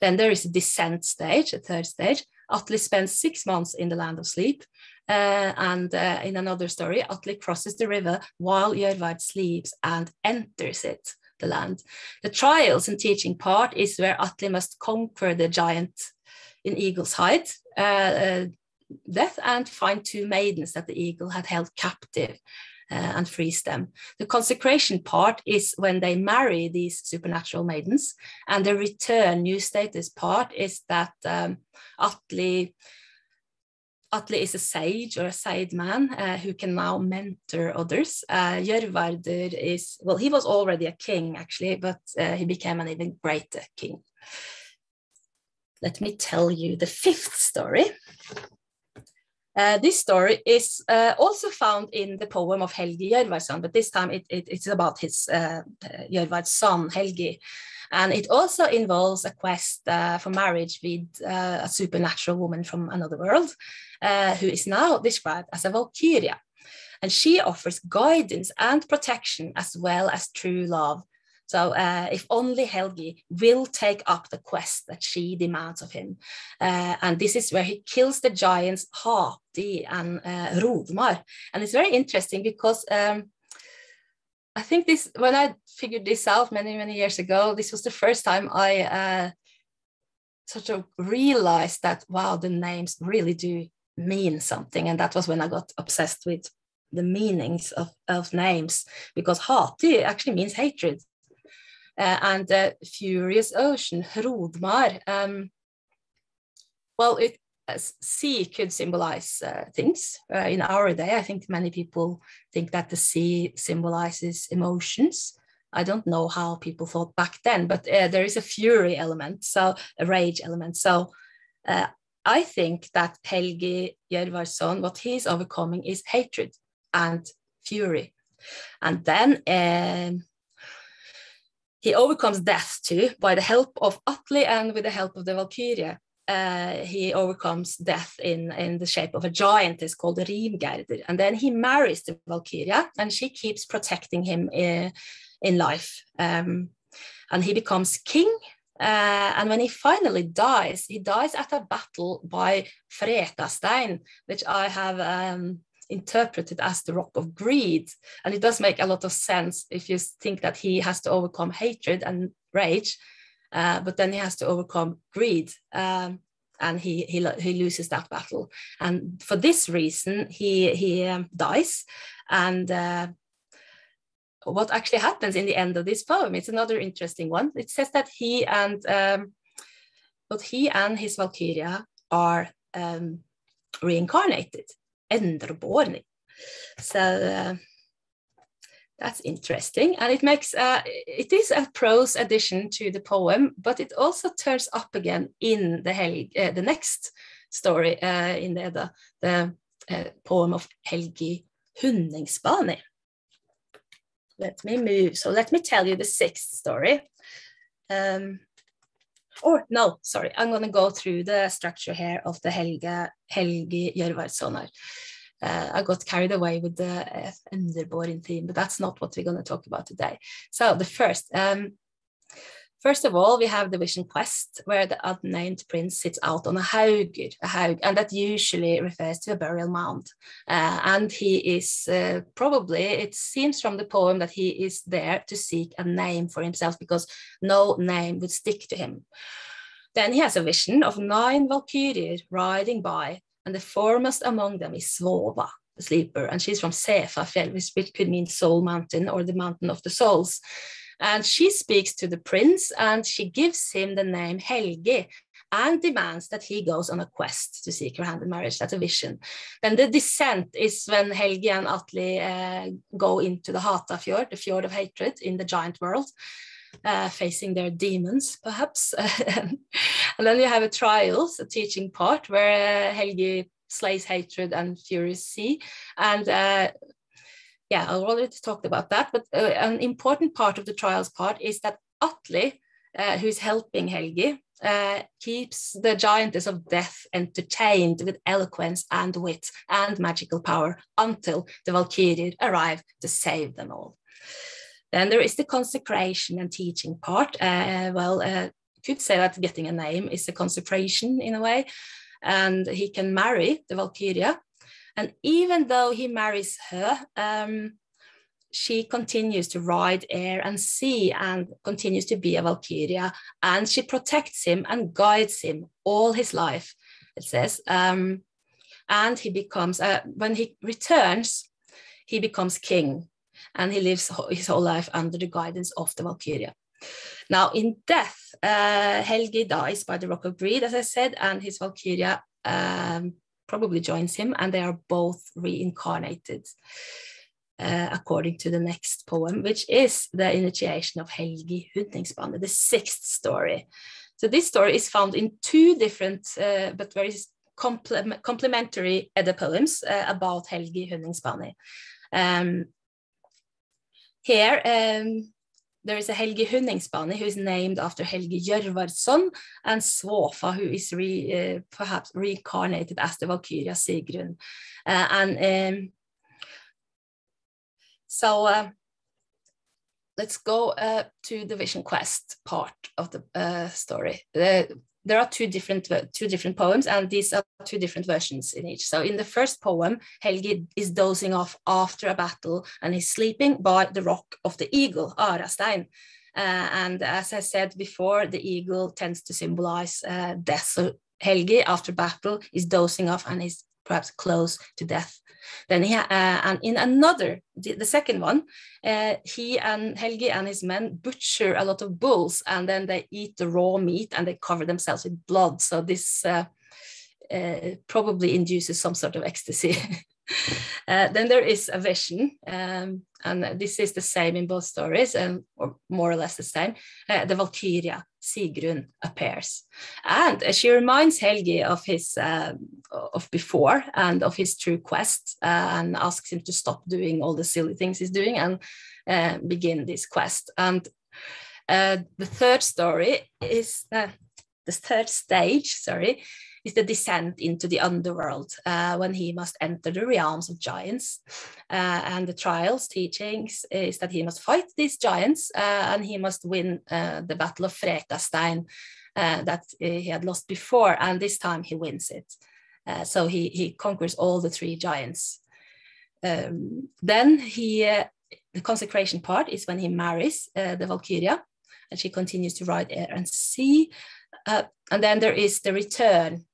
[SPEAKER 1] Then there is a descent stage, a third stage. Atli spends 6 months in the land of sleep, and in another story, Atli crosses the river while Hjörvar sleeps and enters it, the land. The trials and teaching part is where Atli must conquer the giant in eagle's hide, death, and find 2 maidens that the eagle had held captive and frees them. The consecration part is when they marry these supernatural maidens, and the return new status part is that Atli is a sage or a side man who can now mentor others. Hjörvar is, well, he was already a king actually, but he became an even greater king. Let me tell you the 5th story. This story is also found in the poem of Helgi Hjörvar's son, but this time it's about his Hjörvar's son, Helgi. And it also involves a quest for marriage with a supernatural woman from another world, who is now described as a Valkyria. And she offers guidance and protection as well as true love. So if only Helgi will take up the quest that she demands of him. And this is where he kills the giants Hati and Hrodmar. And it's very interesting because I think this, when I figured this out many, many years ago, this was the first time I sort of realized that, wow, the names really do mean something. And that was when I got obsessed with the meanings of names, because Hati actually means hatred. And furious ocean, Hrodmar. Well, sea could symbolize things. In our day, I think many people think that the sea symbolizes emotions. I don't know how people thought back then, but there is a fury element, so a rage element. So I think that Helgi Hjörvar's son, what he's overcoming is hatred and fury. And then he overcomes death too by the help of Atli and with the help of the Valkyria. He overcomes death in the shape of a giantess called Rimgerðr. And then he marries the Valkyria, and she keeps protecting him in life. And he becomes king. And when he finally dies, he dies at a battle by Frekastein, which I have interpreted as the rock of greed. And it does make a lot of sense if you think that he has to overcome hatred and rage, but then he has to overcome greed, and he loses that battle. And for this reason, he dies. And what actually happens in the end of this poem, it's another interesting one. It says that he and but he and his Valkyria are reincarnated, enderborn. So that's interesting, and it is a prose addition to the poem, but it also turns up again in the next story in the Edda, the poem of Helgi Hunningsbani. Let me move. So let me tell you the sixth story. I'm going to go through the structure here of the Helgi Hjörvarssonar. I got carried away with the Underborn theme, but that's not what we're going to talk about today. So the first of all, we have the vision quest, where the unnamed prince sits out on a haug, and that usually refers to a burial mound. And he is probably, it seems from the poem that he is there to seek a name for himself, because no name would stick to him. Then he has a vision of 9 Valkyries riding by, and the foremost among them is Svova, the sleeper, and she's from Sefafjell, which could mean Soul Mountain or the Mountain of the Souls. And she speaks to the prince, and she gives him the name Helgi and demands that he goes on a quest to seek her hand in marriage. That's a vision. Then the descent is when Helgi and Atli go into the Hatafjord, the fjord of hatred in the giant world, facing their demons, perhaps. And then you have a trials, a teaching part, where Helgi slays hatred and furious sea. And I already talked about that, but an important part of the trials part is that Atli, who's helping Helgi, keeps the giantess of death entertained with eloquence and wit and magical power until the Valkyries arrive to save them all. Then there is the consecration and teaching part. Could say that getting a name is a consecration in a way, and he can marry the Valkyria. And even though he marries her, she continues to ride air and sea and continues to be a Valkyria, and she protects him and guides him all his life, it says. And he becomes, when he returns, he becomes king, and he lives his whole life under the guidance of the Valkyria. Now, in death, Helgi dies by the Rock of Greed, as I said, and his Valkyria probably joins him, and they are both reincarnated, according to the next poem, which is the initiation of Helgi Hunningsbani, the sixth story. So this story is found in 2 different but very complementary Edda poems about Helgi Hunningsbani. Here, there is a Helgi Hunningsbani who is named after Helgi Hjörvarsson, and Svofa, who is perhaps reincarnated as the Valkyria Sigurðr. Let's go to the vision quest part of the story. There are two different poems, and these are 2 different versions in each. So in the first poem, Helgi is dozing off after a battle, and he's sleeping by the rock of the eagle, Arastein. And as I said before, the eagle tends to symbolize death. So Helgi, after battle, is dozing off and is perhaps close to death. Then and in another, the second one, he and Helgi and his men butcher a lot of bulls, and then they eat the raw meat and they cover themselves with blood. So this probably induces some sort of ecstasy. Then there is a vision, and this is the same in both stories, or more or less the same. The Valkyria Sigurðr appears, and she reminds Helgi of his of before and of his true quest, and asks him to stop doing all the silly things he's doing and begin this quest. And the third story is the third stage. Is the descent into the underworld, when he must enter the realms of giants. And the trials teachings is that he must fight these giants, and he must win the battle of Frekastein that he had lost before, and this time he wins it. So he conquers all the 3 giants. Then the consecration part is when he marries the Valkyria, and she continues to ride air and sea. And then there is the return,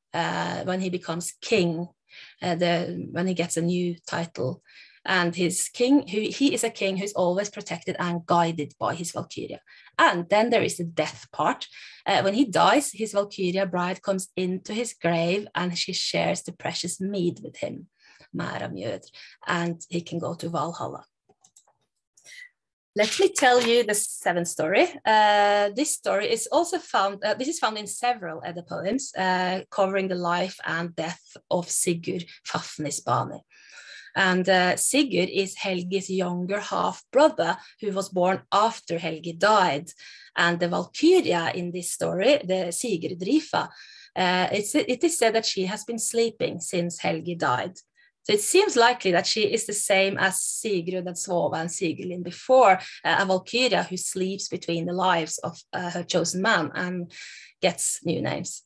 [SPEAKER 1] when he becomes king, when he gets a new title, And his king, he is a king who's always protected and guided by his Valkyria. And then there is the death part. When he dies, his Valkyria bride comes into his grave and she shares the precious mead with him, MariaKvilhaugMaidenwithmead, and he can go to Valhalla. Let me tell you the seventh story. This story is also found, this is found in several Edda poems, covering the life and death of Sigurðr Fafnisbani. And Sigurd is Helgi's younger half-brother who was born after Helgi died. And the Valkyria in this story, the Sigurðr, it is said that she has been sleeping since Helgi died. So it seems likely that she is the same as Sigurd and Svava and Sigurlin before, a Valkyria who sleeps between the lives of her chosen man and gets new names.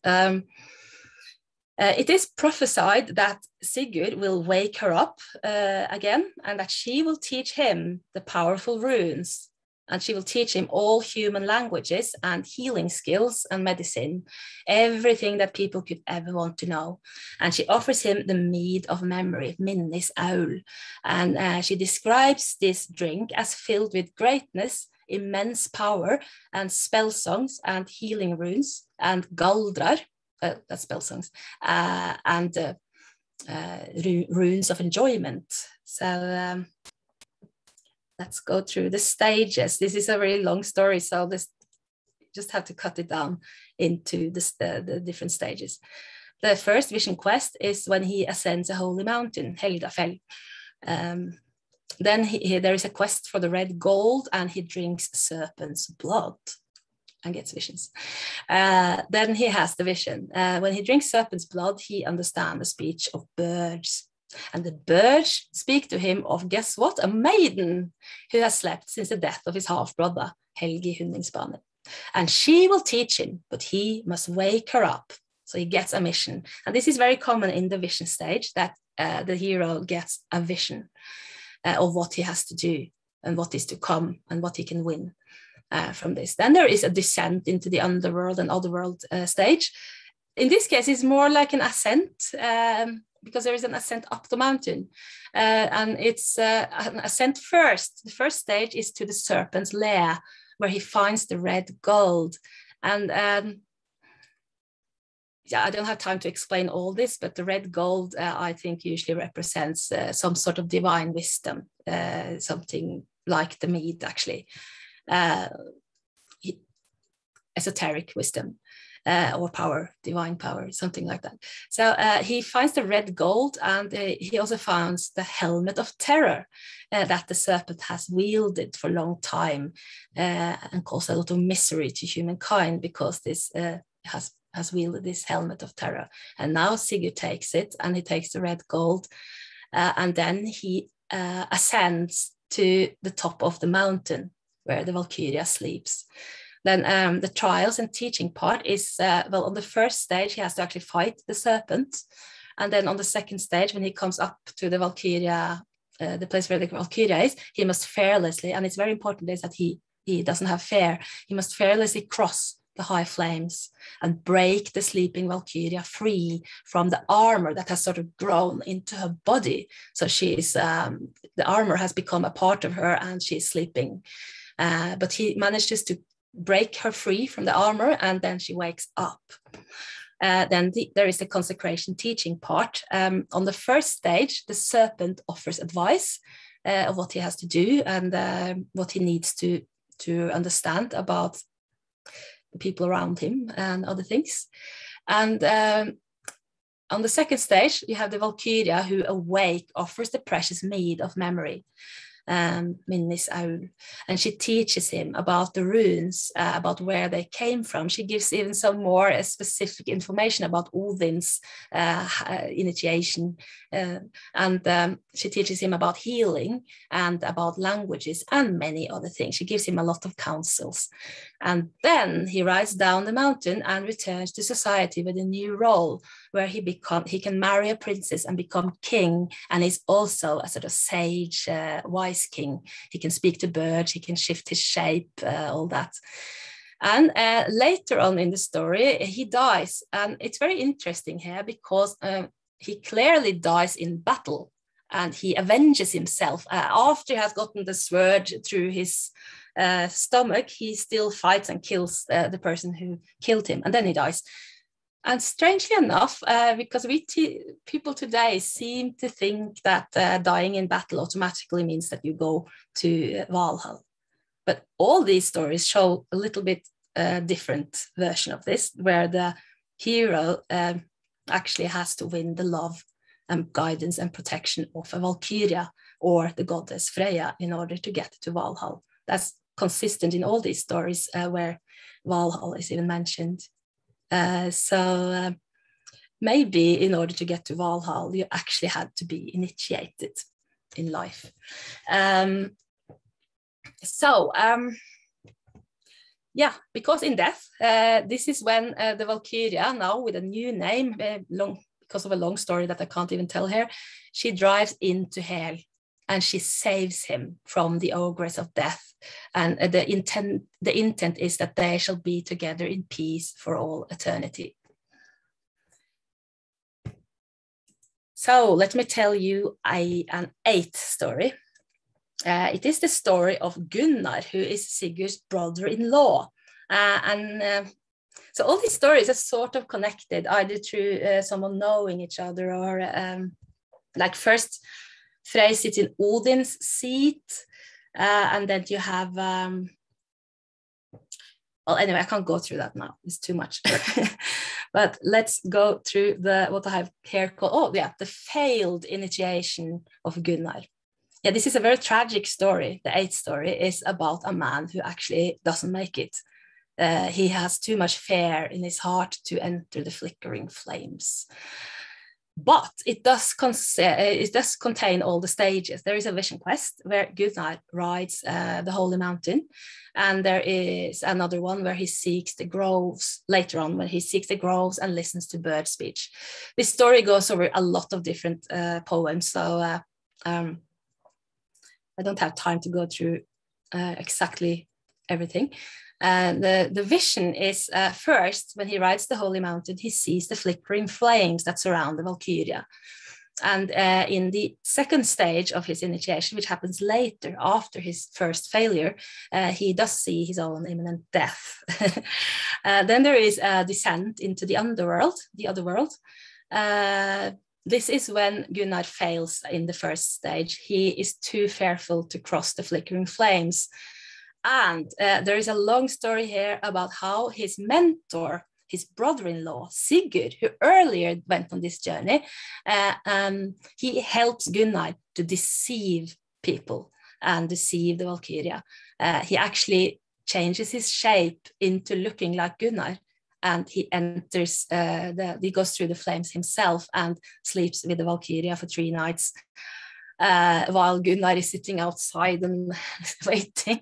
[SPEAKER 1] It is prophesied that Sigurd will wake her up again, and that she will teach him the powerful runes, and she will teach him all human languages and healing skills and medicine, everything that people could ever want to know. And she offers him the mead of memory, minnis aul, and she describes this drink as filled with greatness, immense power, and spell songs and healing runes and galdrar. That's spell songs, and runes of enjoyment. So let's go through the stages. This is a very long story, so this just have to cut it down into the different stages. The first vision quest is when he ascends a holy mountain, Helgafell. Then there is a quest for the red gold, and he drinks serpent's blood and gets visions. Then he has the vision. When he drinks serpent's blood, he understands the speech of birds. And the birds speak to him of, guess what? A maiden who has slept since the death of his half-brother, Helgi Hundingsbane. And she will teach him, but he must wake her up. So he gets a mission. And this is very common in the vision stage, that the hero gets a vision of what he has to do and what is to come and what he can win. From this. Then there is a descent into the underworld and otherworld stage. In this case, it's more like an ascent, because there is an ascent up the mountain. And it's an ascent first. The first stage is to the serpent's lair, where he finds the red gold. And yeah, I don't have time to explain all this, but the red gold, I think, usually represents some sort of divine wisdom, something like the mead, actually. Esoteric wisdom or power, divine power, something like that. So he finds the red gold, and he also finds the helmet of terror that the serpent has wielded for a long time, and caused a lot of misery to humankind, because this has wielded this helmet of terror. And now Sigurd takes it, and he takes the red gold, and then he ascends to the top of the mountain where the Valkyria sleeps. Then the trials and teaching part is, well, on the first stage, he has to actually fight the serpent. And then on the second stage, when he comes up to the Valkyria, the place where the Valkyria is, he must fearlessly, and it's very important is that he doesn't have fear, he must fearlessly cross the high flames and break the sleeping Valkyria free from the armor that has sort of grown into her body. So she's, the armor has become a part of her, and she's sleeping. But he manages to break her free from the armor, and then she wakes up. Then there is the consecration teaching part. On the first stage, the serpent offers advice of what he has to do and what he needs to understand about the people around him and other things. And on the second stage, you have the Valkyria who awake offers the precious mead of memory, minnis aul, and she teaches him about the runes, about where they came from. She gives even some more specific information about Odin's initiation, and she teaches him about healing and about languages and many other things. She gives him a lot of counsels, and then he rides down the mountain and returns to society with a new role, where he can marry a princess and become king, and he's also a sort of sage, wise king. He can speak to birds, he can shift his shape, all that. And later on in the story, he dies, and it's very interesting here because he clearly dies in battle, and he avenges himself. After he has gotten the sword through his stomach, he still fights and kills the person who killed him, and then he dies. And strangely enough, because people today seem to think that dying in battle automatically means that you go to Valhalla. But all these stories show a little bit different version of this, where the hero actually has to win the love and guidance and protection of a Valkyria or the goddess Freya in order to get to Valhalla. That's consistent in all these stories where Valhalla is even mentioned. So maybe in order to get to Valhalla, you actually had to be initiated in life. Yeah, because in death, this is when the Valkyria, now with a new name, because of a long story that I can't even tell here, she drives into hell and she saves him from the ogress of death. And the intent is that they shall be together in peace for all eternity. So let me tell you an eighth story. It is the story of Gunnar, who is Sigurd's brother-in-law. So all these stories are sort of connected, either through someone knowing each other or like first Frey sits in Odin's seat, and then you have, well, anyway, I can't go through that now. It's too much. But let's go through what I have here called, the failed initiation of Gunnar. Yeah, this is a very tragic story. The eighth story is about a man who actually doesn't make it. He has too much fear in his heart to enter the flickering flames. But it does contain all the stages. There is a vision quest where Gunnar rides the holy mountain, and there is another one where he seeks the groves, later on when he seeks the groves and listens to bird speech. This story goes over a lot of different poems, so I don't have time to go through exactly everything. The vision is first, when he rides the holy mountain, he sees the flickering flames that surround the Valkyria. And in the second stage of his initiation, which happens later after his first failure, he does see his own imminent death. Then there is a descent into the underworld, the other world. This is when Gunnar fails in the first stage. He is too fearful to cross the flickering flames. And there is a long story here about how his mentor, his brother-in-law, Sigurd, who earlier went on this journey, he helps Gunnar to deceive people and deceive the Valkyria. He actually changes his shape into looking like Gunnar, and he enters, he goes through the flames himself and sleeps with the Valkyria for 3 nights. While Gunnar is sitting outside and waiting.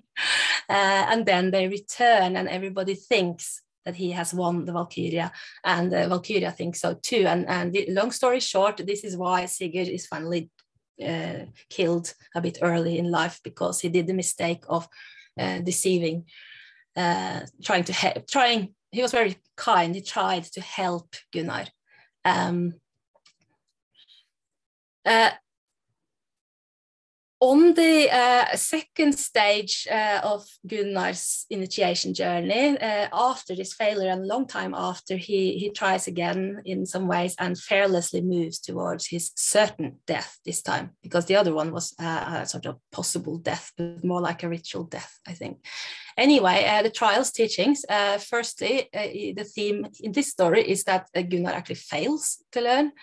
[SPEAKER 1] And then they return and everybody thinks that he has won the Valkyria, and the Valkyria thinks so too. And the long story short, this is why Sigurd is finally killed a bit early in life, because he did the mistake of deceiving, he was very kind, he tried to help Gunnar. On the second stage of Gunnar's initiation journey, after this failure and a long time after, he tries again in some ways and fearlessly moves towards his certain death this time, because the other one was a sort of possible death, but more like a ritual death, I think. Anyway, the trial's teachings, firstly, the theme in this story is that Gunnar actually fails to learn.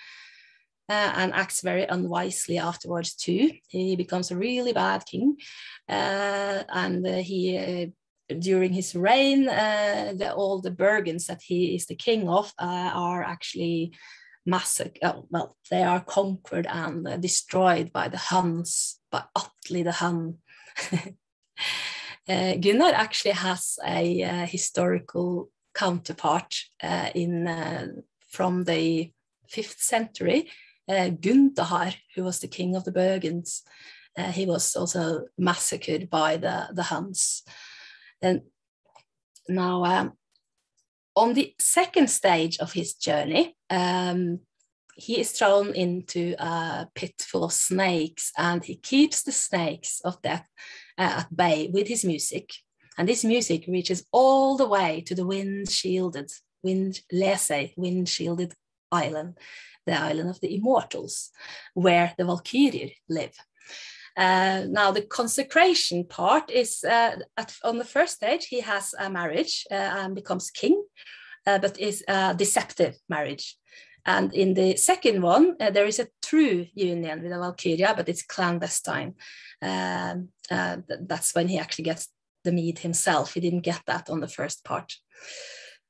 [SPEAKER 1] And acts very unwisely afterwards too. He becomes a really bad king, and he during his reign, all the Bergens that he is the king of are actually massacred. Well, they are conquered and destroyed by the Huns, by Atli the Hun. Gunnar actually has a historical counterpart from the 5th century. Gunther, who was the king of the Bergens, he was also massacred by the Huns. And now, on the second stage of his journey, he is thrown into a pit full of snakes, and he keeps the snakes of death at bay with his music. And this music reaches all the way to the wind-shielded island, the island of the immortals, where the Valkyrie live. Now, the consecration part is on the first stage, he has a marriage and becomes king, but is a deceptive marriage. And in the second one, there is a true union with a Valkyria, but it's clandestine. That's when he actually gets the mead himself. He didn't get that on the first part.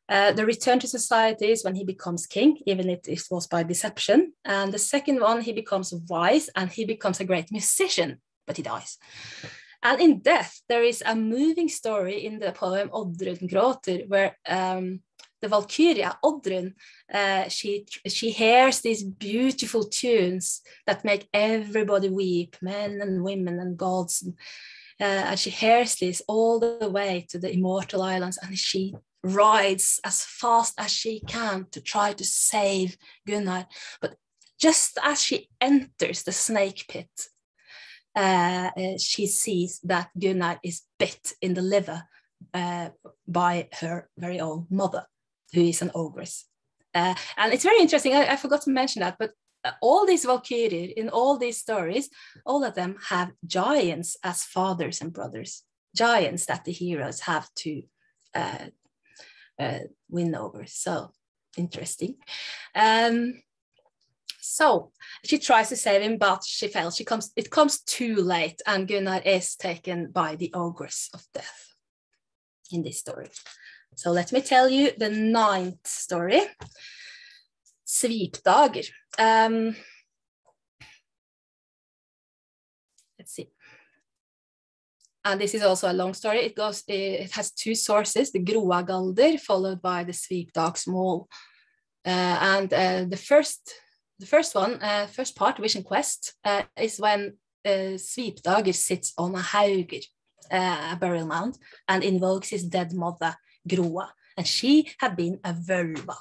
[SPEAKER 1] The return to society is when he becomes king, even if it was by deception. And the second one, he becomes wise and he becomes a great musician, but he dies. And in death, there is a moving story in the poem Oddrun gråter, where the Valkyria, Oddrun, she hears these beautiful tunes that make everybody weep, men and women and gods. And she hears this all the way to the immortal islands, and she rides as fast as she can to try to save Gunnar. But just as she enters the snake pit, she sees that Gunnar is bit in the liver by her very own mother, who is an ogress. And it's very interesting, I forgot to mention that, but all these Valkyries in all these stories, all of them have giants as fathers and brothers, giants that the heroes have to win over. So interesting. So she tries to save him, but she fails. It comes too late, and Gunnar is taken by the ogress of death in this story. So let me tell you the 9th story, Svipdager. Let's see. And this is also a long story. It has 2 sources, the Groagalder followed by the Svipdagsmål. And the first part, Vision Quest, is when Svipdager sits on a hauger, a burial mound, and invokes his dead mother, Groa, and she had been a völva.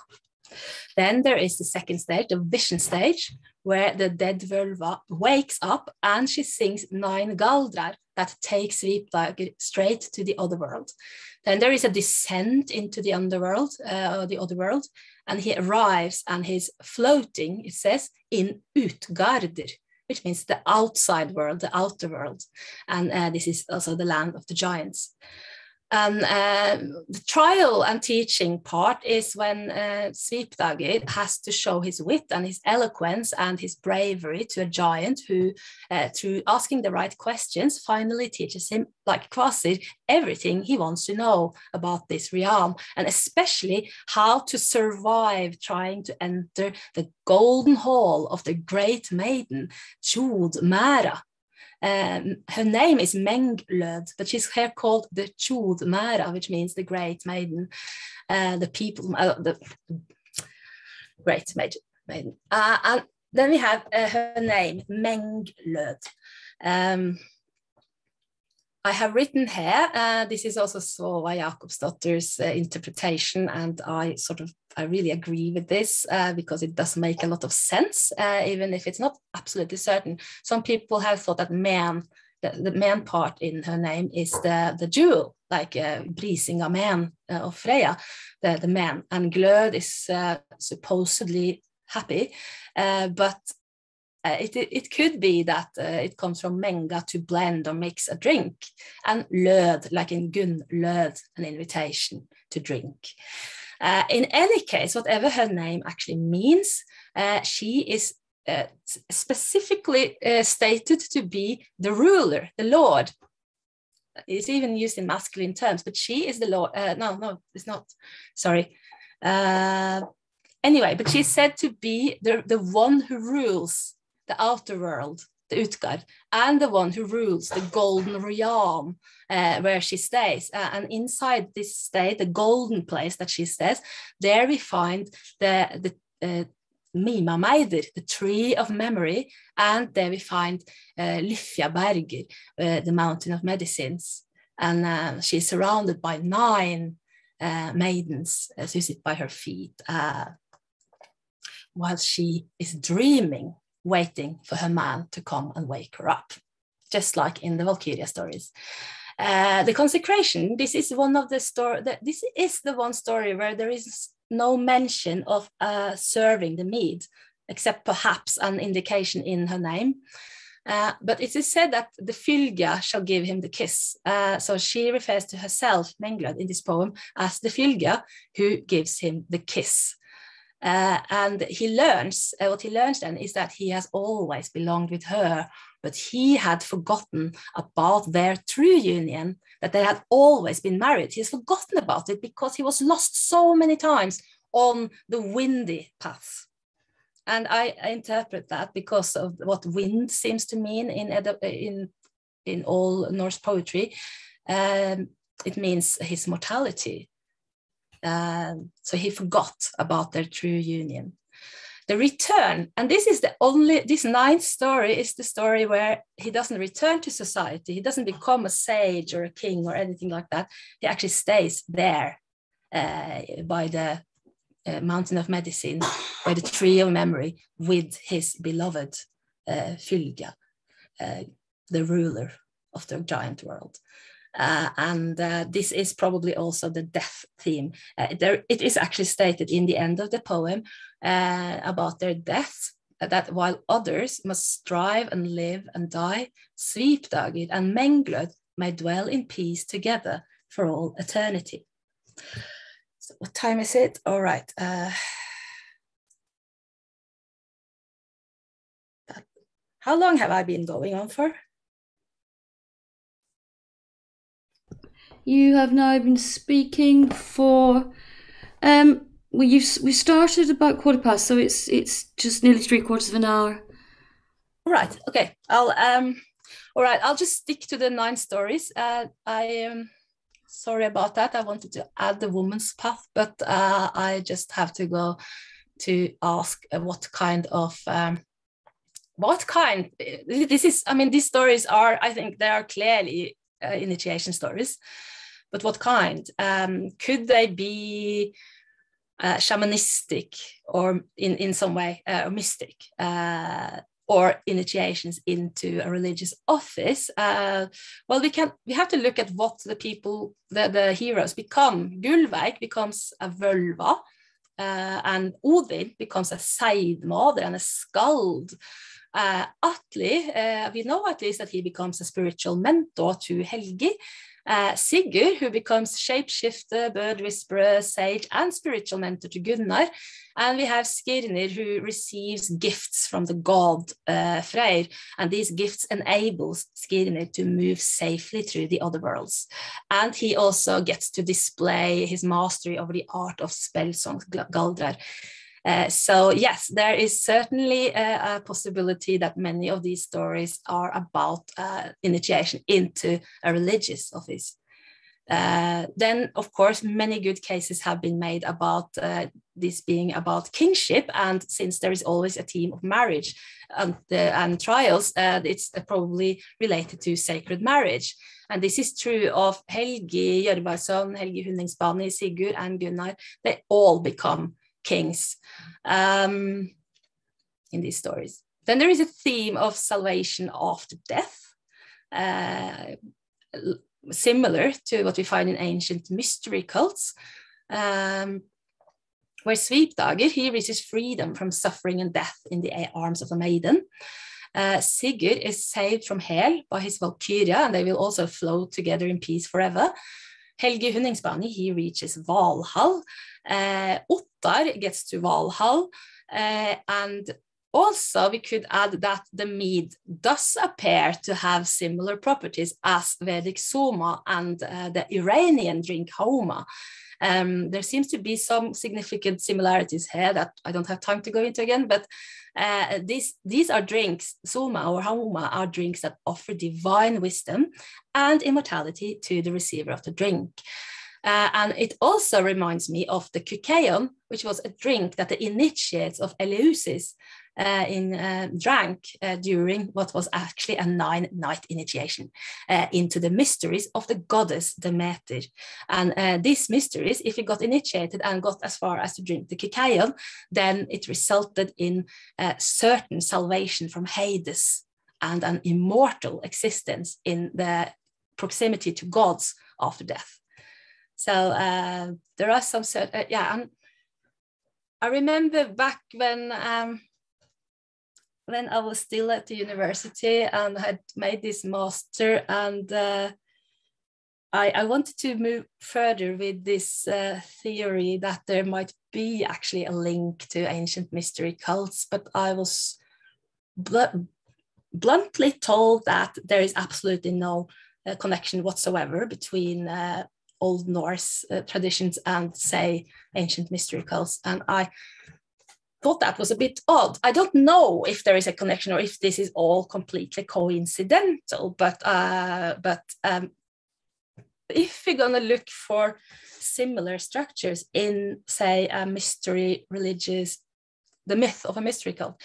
[SPEAKER 1] Then there is the second stage, the vision stage, where the dead völva wakes up and she sings 9 galdrar that takes Svipdager straight to the other world. Then there is a descent into the underworld, and he arrives and he's floating, it says, in Utgarder, which means the outside world, the outer world. And this is also the land of the giants. The trial and teaching part is when Svipdager has to show his wit and his eloquence and his bravery to a giant who, through asking the right questions, finally teaches him, like Kvasir, everything he wants to know about this realm, and especially how to survive trying to enter the golden hall of the great maiden, Tjodmæra. Her name is Menglöd, but she's here called the Tjodmæra, which means the great maiden, the great maiden. And then we have her name, Menglöd. I have written here, this is also Svava Jakobsdottir's interpretation, and I really agree with this because it does make a lot of sense, even if it's not absolutely certain. Some people have thought that the man part in her name is the jewel, like Brisinga man of Freya, the man, and Glöd is supposedly happy, but it could be that it comes from menga, to blend or mix a drink, and löd, like in Gunnlöd, an invitation to drink. In any case, whatever her name actually means, she is specifically stated to be the ruler, the lord. It's even used in masculine terms, but she is the lord. No, it's not. Sorry. Anyway, but she's said to be the one who rules the outer world, the Utgard, and the one who rules the golden realm where she stays. And inside this state, the golden place that she stays, there we find the Mimameider, the tree of memory, and there we find Lyfjaberger, the mountain of medicines. And she's surrounded by 9 maidens who sit by her feet. while she is dreaming, waiting for her man to come and wake her up, just like in the Valkyria stories. The consecration, this is one of the this is the one story where there is no mention of serving the mead, except perhaps an indication in her name. But it is said that the fylgja shall give him the kiss. So she refers to herself, Menglod, in this poem as the fylgja who gives him the kiss. And he learns, what he learns then is that he has always belonged with her, but he had forgotten about their true union, that they had always been married. He has forgotten about it because he was lost so many times on the windy path. And I interpret that because of what wind seems to mean in all Norse poetry. It means his mortality. So he forgot about their true union. The return, and this ninth story is the story where he doesn't return to society. He doesn't become a sage or a king or anything like that. He actually stays there by the mountain of medicine, by the tree of memory, with his beloved fylgja, the ruler of the giant world. And this is probably also the death theme. It is actually stated in the end of the poem about their death, that while others must strive and live and die, Sigurðr and Menglod may dwell in peace together for all eternity. So what time is it? All right. How long have I been going on for?
[SPEAKER 2] You have now been speaking for, we started about 15:15, so it's just nearly 3/4 of an hour.
[SPEAKER 1] Right. Okay. I'll just stick to the 9 stories. I am sorry about that. I wanted to add the woman's path, but I just have to go to ask these stories are, I think they are clearly initiation stories. But what kind? Could they be shamanistic or in some way mystic, or initiations into a religious office? Well, we have to look at what the people, the heroes become. Gullveig becomes a völva, and Odin becomes a seidmader and a skald. Atli, we know at least that he becomes a spiritual mentor to Helgi. Sigurd, who becomes shapeshifter, bird whisperer, sage, and spiritual mentor to Gunnar. And we have Skirnir, who receives gifts from the god Freyr, and these gifts enables Skirnir to move safely through the other worlds. And he also gets to display his mastery over the art of spell songs, Galdrar. So yes, there is certainly a possibility that many of these stories are about initiation into a religious office. Then, of course, many good cases have been made about this being about kingship, and since there is always a theme of marriage and trials, it's probably related to sacred marriage. And this is true of Helgi, Hjörvarsson, Helgi Fafnisbani, Sigurd, and Gunnar. They all become kings in these stories. Then there is a theme of salvation after death, similar to what we find in ancient mystery cults, where Svipdager, he reaches freedom from suffering and death in the arms of a maiden. Sigurd is saved from hell by his Valkyria, and they will also float together in peace forever. Helgi Fafnisbani, he reaches Valhall. Ottar gets to Valhall, and also we could add that the mead does appear to have similar properties as Vedic Soma and the Iranian drink Homa. There seems to be some significant similarities here that I don't have time to go into again, but these are drinks, Soma or Homa are drinks that offer divine wisdom and immortality to the receiver of the drink. And it also reminds me of the Kykeon, which was a drink that the initiates of Eleusis drank during what was actually a 9-night initiation into the mysteries of the goddess Demeter. And these mysteries, if he got initiated and got as far as to drink the kykeon, then it resulted in certain salvation from Hades and an immortal existence in the proximity to gods after death. So there are some certain, and I remember back when I was still at the university and had made this master, and I wanted to move further with this theory that there might be actually a link to ancient mystery cults, but I was bluntly told that there is absolutely no connection whatsoever between Old Norse traditions and, say, ancient mystery cults. And I thought that was a bit odd. I don't know if there is a connection or if this is all completely coincidental, but if we're going to look for similar structures in, say, a mystery religious, the myth of a mystery cult,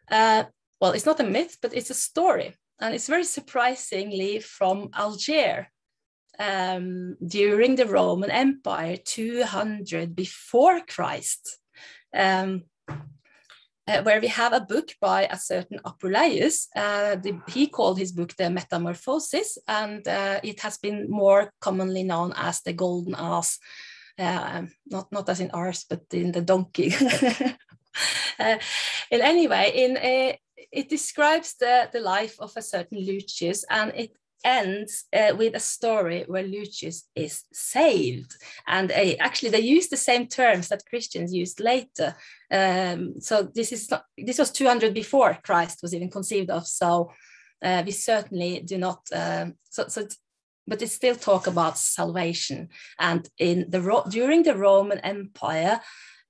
[SPEAKER 1] well, it's not a myth, but it's a story. And it's very surprisingly from Algiers during the Roman Empire, 200 before Christ, where we have a book by a certain Apuleius. He called his book the Metamorphosis, and it has been more commonly known as the Golden Ass, not as in ours, but in the donkey. In any way, it describes the life of a certain Lucius, and it ends with a story where Lucius is saved. And actually, they use the same terms that Christians used later. So this was 200 before Christ was even conceived of. So we certainly do not. But it still talk about salvation. And during the Roman Empire,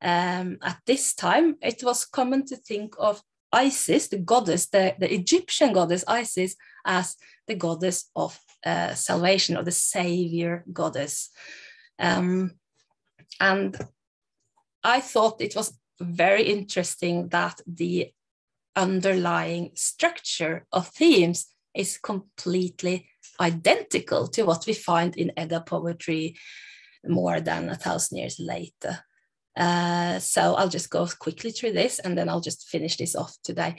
[SPEAKER 1] at this time, it was common to think of Isis, the goddess, the Egyptian goddess Isis, as the goddess of salvation, or the savior goddess. And I thought it was very interesting that the underlying structure of themes is completely identical to what we find in Edda poetry more than 1,000 years later. So I'll just go quickly through this, and then I'll just finish this off today.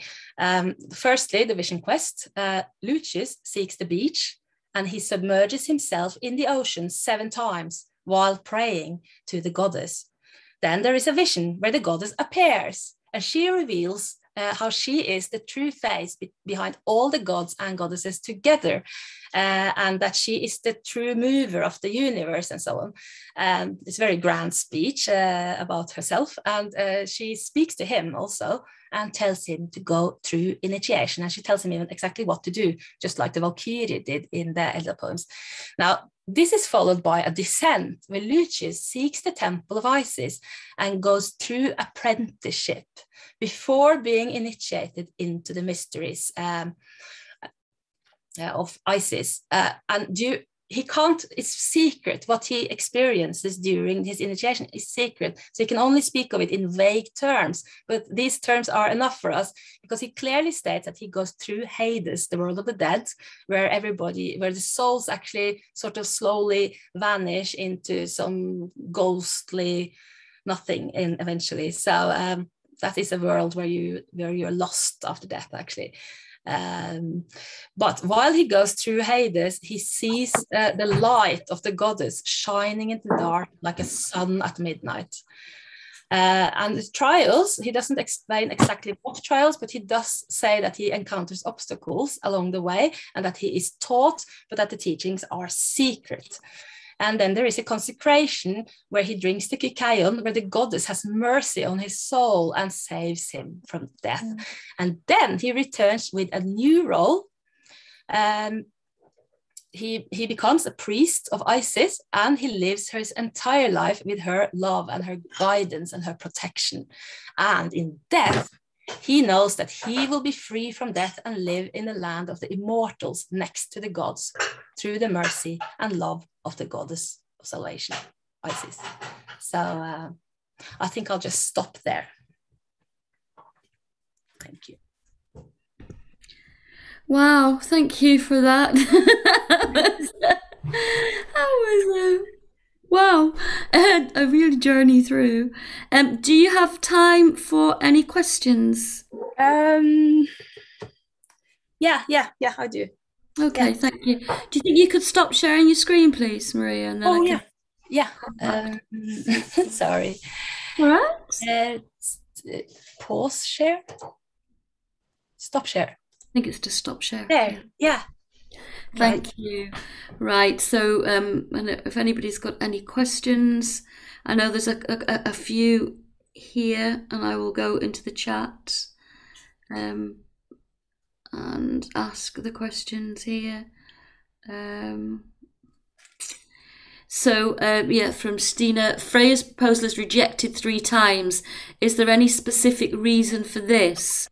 [SPEAKER 1] Firstly, the vision quest. Lucius seeks the beach, and he submerges himself in the ocean 7 times while praying to the goddess. Then there is a vision where the goddess appears, and she reveals how she is the true face behind all the gods and goddesses together, and that she is the true mover of the universe, and so on. It's a very grand speech about herself, and she speaks to him also and tells him to go through initiation, and she tells him even exactly what to do, just like the Valkyrie did in the Edda poems. Now, this is followed by a descent where Lucius seeks the temple of Isis and goes through apprenticeship before being initiated into the mysteries of Isis. He can't, it's secret. What he experiences during his initiation is secret. So he can only speak of it in vague terms, but these terms are enough for us because he clearly states that he goes through Hades, the world of the dead, where the souls actually sort of slowly vanish into some ghostly nothing eventually. So that is a world where you're lost after death, actually. But while he goes through Hades, he sees the light of the goddess shining in the dark like a sun at midnight. And the trials, he doesn't explain exactly what trials, but he does say that he encounters obstacles along the way and that he is taught, but that the teachings are secret. And then there is a consecration where he drinks the kykeon, where the goddess has mercy on his soul and saves him from death. And then he returns with a new role. He becomes a priest of Isis, and he lives his entire life with her love and her guidance and her protection. And in death, he knows that he will be free from death and live in the land of the immortals next to the gods through the mercy and love of the goddess of salvation, Isis. So I think I'll just stop there. Thank you.
[SPEAKER 2] Wow, thank you for that. That was wow, a real journey through. Do you have time for any questions?
[SPEAKER 1] Yeah, I do.
[SPEAKER 2] Okay, thank you. Do you think you could stop sharing your screen, please, Maria? And then I can...
[SPEAKER 1] yeah. Sorry.
[SPEAKER 2] All right.
[SPEAKER 1] Pause share. Stop share.
[SPEAKER 2] I think it's to stop share.
[SPEAKER 1] There. Yeah.
[SPEAKER 2] Thank you. Right. So, and if anybody's got any questions, I know there's a few here, and I will go into the chat and ask the questions here. Yeah, from Stina, Freya's proposal is rejected 3 times. Is there any specific reason for this?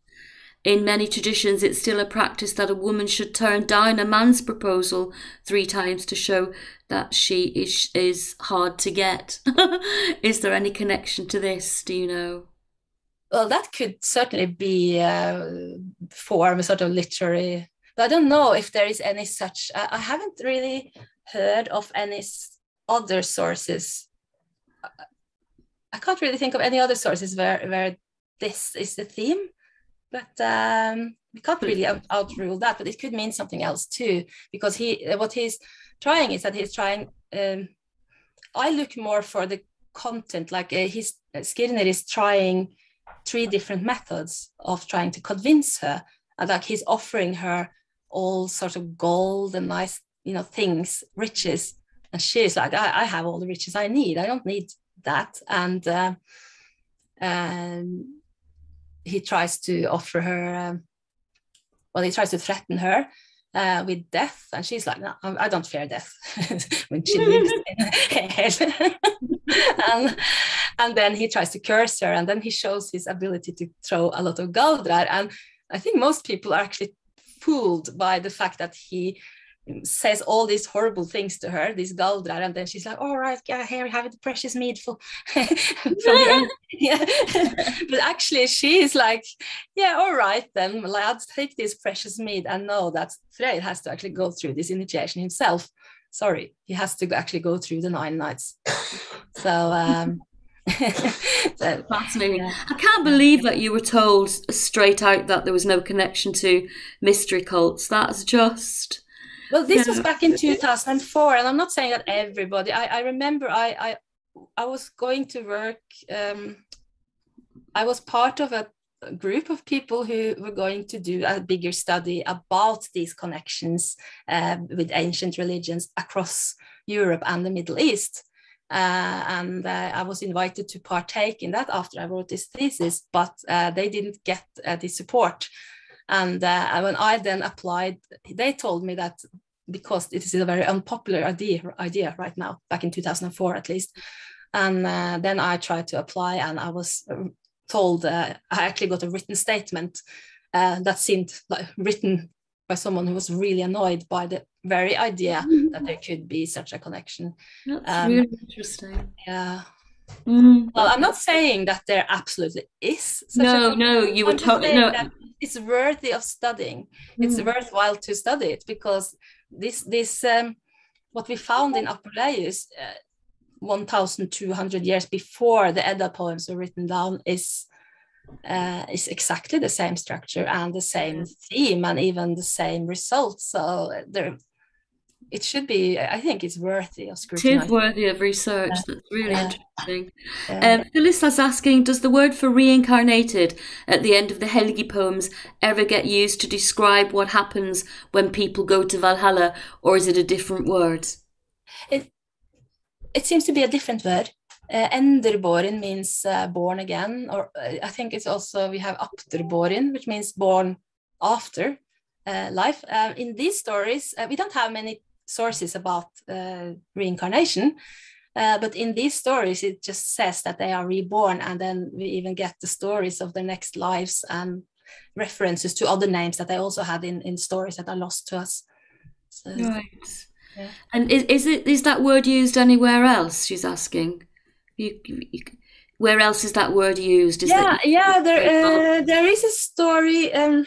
[SPEAKER 2] In many traditions, it's still a practice that a woman should turn down a man's proposal 3 times to show that she is hard to get. Is there any connection to this? Do you know?
[SPEAKER 1] Well, that could certainly be form a sort of literary. But I don't know if there is any such. I haven't really heard of any other sources. I can't really think of any other sources where this is the theme. But we can't really outrule that, but it could mean something else too, because what he's trying is that he's trying, I look more for the content, like Sigurðr is trying 3 different methods of trying to convince her, and like he's offering her all sorts of gold and nice, things, riches, and she's like, I have all the riches I need, I don't need that, and he tries to offer her, he tries to threaten her with death, and she's like, no, I don't fear death, when she lives in hell. And then he tries to curse her, and then he shows his ability to throw a lot of galdrar, and I think most people are actually fooled by the fact that he says all these horrible things to her, this galdrar, and then she's like, all right, yeah, here we have the precious mead from the yeah. But actually she is like, yeah, all right then, lads, take this precious mead, and know that Freyr has to actually go through this initiation himself. Sorry, he has to actually go through the 9 nights. So
[SPEAKER 2] fascinating. Yeah. I can't believe that you were told straight out that there was no connection to mystery cults. That's just...
[SPEAKER 1] Well, this was back in 2004, and I'm not saying that everybody. I remember I was going to work. I was part of a group of people who were going to do a bigger study about these connections with ancient religions across Europe and the Middle East. And I was invited to partake in that after I wrote this thesis, but they didn't get the support. And when I then applied, they told me that because it is a very unpopular idea right now, back in 2004 at least. And then I tried to apply, and I was told, I actually got a written statement that seemed like written by someone who was really annoyed by the very idea that there could be such a connection.
[SPEAKER 2] That's really interesting.
[SPEAKER 1] Yeah. Well, I'm not saying that there absolutely is such a connection. No,
[SPEAKER 2] you were talking. No,
[SPEAKER 1] it's worthy of studying. It's worthwhile to study it, because this what we found in Apuleius 1,200 years before the Edda poems were written down is exactly the same structure and the same theme and even the same results. So it should be, I think it's worthy of scrutiny.
[SPEAKER 2] It is worthy of research. That's really interesting. Phyllis asking, does the word for reincarnated at the end of the Helgi poems ever get used to describe what happens when people go to Valhalla, or is it a different word?
[SPEAKER 1] It seems to be a different word. Enderborin means born again, or I think it's also, we have Afterborin, which means born after life. In these stories, we don't have many sources about reincarnation, but in these stories it just says that they are reborn, and then we even get the stories of their next lives and references to other names that they also had in stories that are lost to us. So,
[SPEAKER 2] right. Yeah. And is that word used anywhere else? She's asking. Where else is that word used?
[SPEAKER 1] There is a story. I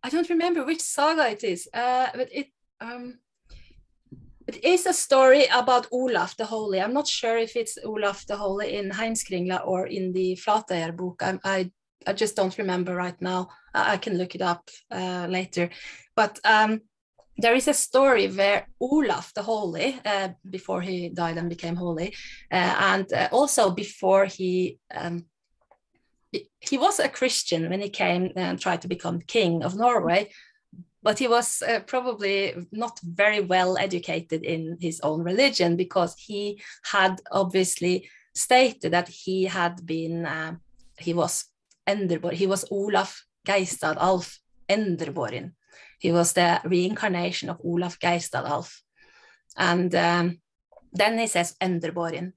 [SPEAKER 1] don't remember which saga it is, but it is a story about Olaf the Holy. I'm not sure if it's Olaf the Holy in Heimskringla or in the Flateyjar book. I just don't remember right now. I can look it up later. But there is a story where Olaf the Holy, before he died and became holy, and also before he was a Christian when he came and tried to become king of Norway, but he was probably not very well educated in his own religion, because he had obviously stated that he had been, he was Enderborg, he was Olaf Geistad Alf Enderborgen. He was the reincarnation of Olaf Geistad Alf. And then he says Enderborgen.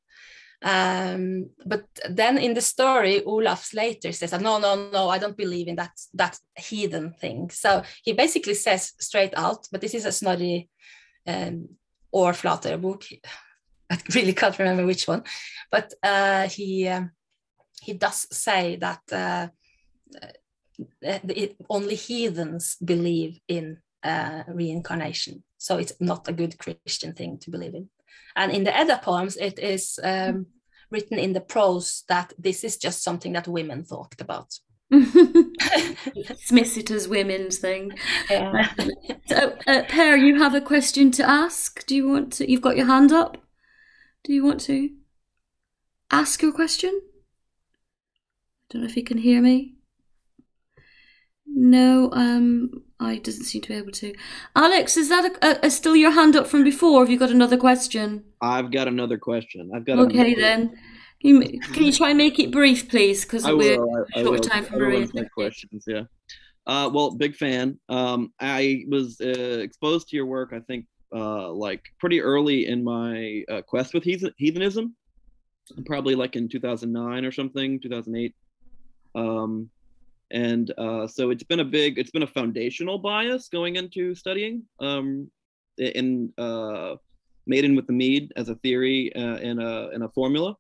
[SPEAKER 1] But then in the story, Olaf later says, no, I don't believe in that heathen thing. So he basically says straight out, but this is a Snorri or Flateyjar book. I really can't remember which one, but he does say that only heathens believe in reincarnation. So it's not a good Christian thing to believe in. And in the Edda poems, it is written in the prose that this is just something that women thought about.
[SPEAKER 2] Dismiss it as women's thing. Yeah. So, Per, you have a question to ask. Do you want to? You've got your hand up. Do you want to ask your question? I don't know if you can hear me. No, I doesn't seem to be able to. Alex, is that still your hand up from before? Have you got another question?
[SPEAKER 3] I've got another question.
[SPEAKER 2] Okay, then. Can you try and make it brief, please? Because we're short of time for Maria.
[SPEAKER 3] Questions, yeah. Well, big fan. I was exposed to your work, I think, like pretty early in my quest with heathenism, probably like in 2009 or something, 2008. And so it's been a foundational bias going into studying in Maiden with the Mead as a theory and a formula.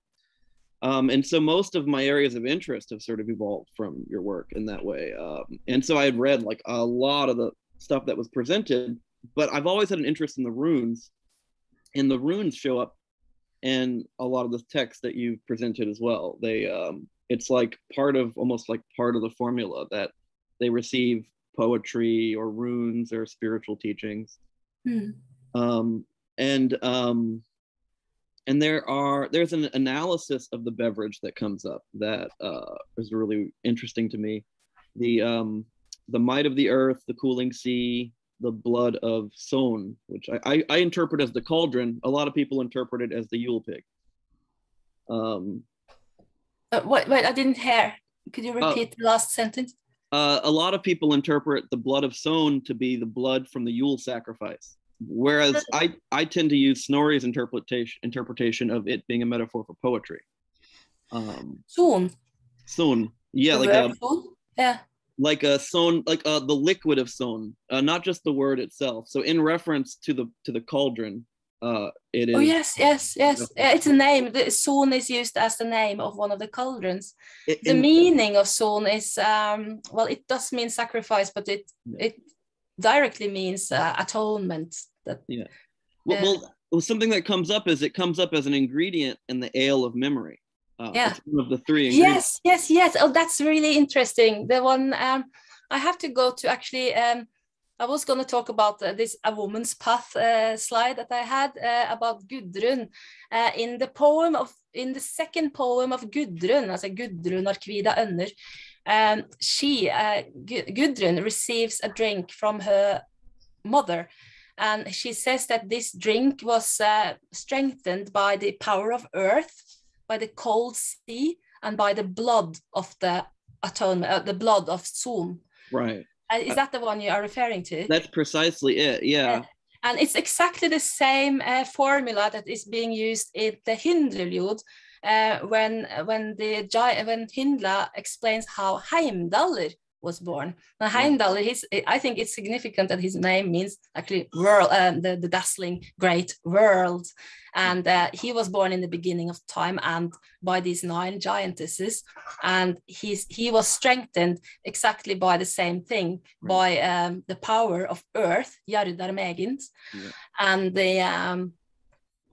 [SPEAKER 3] And so most of my areas of interest have sort of evolved from your work in that way. And so I had read like a lot of the stuff that was presented, but I've always had an interest in the runes, and the runes show up in a lot of the texts that you've presented as well. It's like almost like part of the formula that they receive poetry or runes or spiritual teachings. And there's an analysis of the beverage that comes up that is really interesting to me. The might of the earth, the cooling sea, the blood of Son, which I interpret as the cauldron. A lot of people interpret it as the Yule pig.
[SPEAKER 1] Wait, I didn't hear. Could you repeat the last sentence?
[SPEAKER 3] A lot of people interpret the blood of Son to be the blood from the Yule sacrifice, whereas I tend to use Snorri's interpretation of it being a metaphor for poetry.
[SPEAKER 1] Son,
[SPEAKER 3] yeah,
[SPEAKER 1] like
[SPEAKER 3] a Son, like the liquid of Son, not just the word itself. So in reference to the cauldron. It is.
[SPEAKER 1] Oh yes. It's a name. The Son is used as the name of one of the cauldrons. The meaning of Son is well, it does mean sacrifice, but it directly means atonement.
[SPEAKER 3] Well, something that comes up is it comes up as an ingredient in the ale of memory. It's one of the three ingredients.
[SPEAKER 1] Yes. Oh, that's really interesting. The one I have to go to actually. I was going to talk about this A Woman's Path slide that I had about Gudrun. In the second poem of Gudrun, altså Gudrun Arkvida Ønner, Gudrun receives a drink from her mother, and she says that this drink was strengthened by the power of earth, by the cold sea, and by the blood of the atonement, the blood of Son.
[SPEAKER 3] Right.
[SPEAKER 1] Is that the one you are referring to?
[SPEAKER 3] That's precisely it, yeah.
[SPEAKER 1] And it's exactly the same formula that is being used in the Hyndluljóð when Hyndla explains how Heimdallr was born. Now Heimdall, I think it's significant that his name means actually world, the dazzling great world. And he was born in the beginning of time and by these 9 giantesses. And he was strengthened exactly by the same thing, by the power of earth, Sigurðr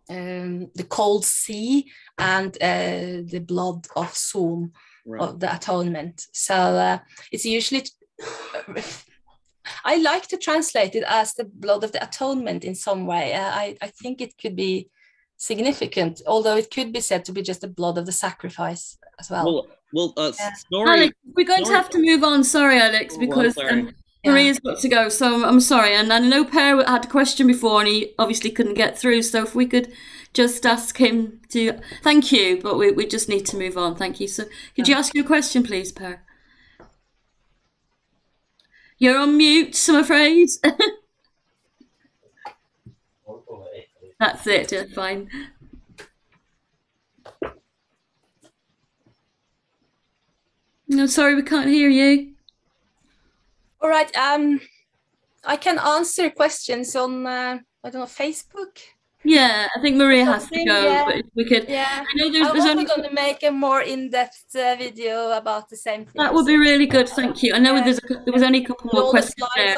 [SPEAKER 1] and the cold sea and the blood of Zoom. Of the atonement. So it's usually, I like to translate it as the blood of the atonement in some way. I think it could be significant, although it could be said to be just the blood of the sacrifice as well.
[SPEAKER 3] Snorri,
[SPEAKER 2] Alex, we're going to have to move on. Sorry, Alex, because Maria's got to go. So I'm sorry. And I know Per had a question before and he obviously couldn't get through. So if we could just ask him to, thank you, but we just need to move on. Thank you. So could you ask your question, please, Per? You're on mute, I'm afraid. That's it, yeah, fine. No, sorry, we can't hear you.
[SPEAKER 1] All right, I can answer questions on, I don't know, Facebook.
[SPEAKER 2] Yeah, I think Maria has to go, but if we could.
[SPEAKER 1] Yeah,
[SPEAKER 2] I know
[SPEAKER 1] I'm also going to make a more in-depth video about the same thing.
[SPEAKER 2] That would be really good, thank you. I know there was only a couple more questions there.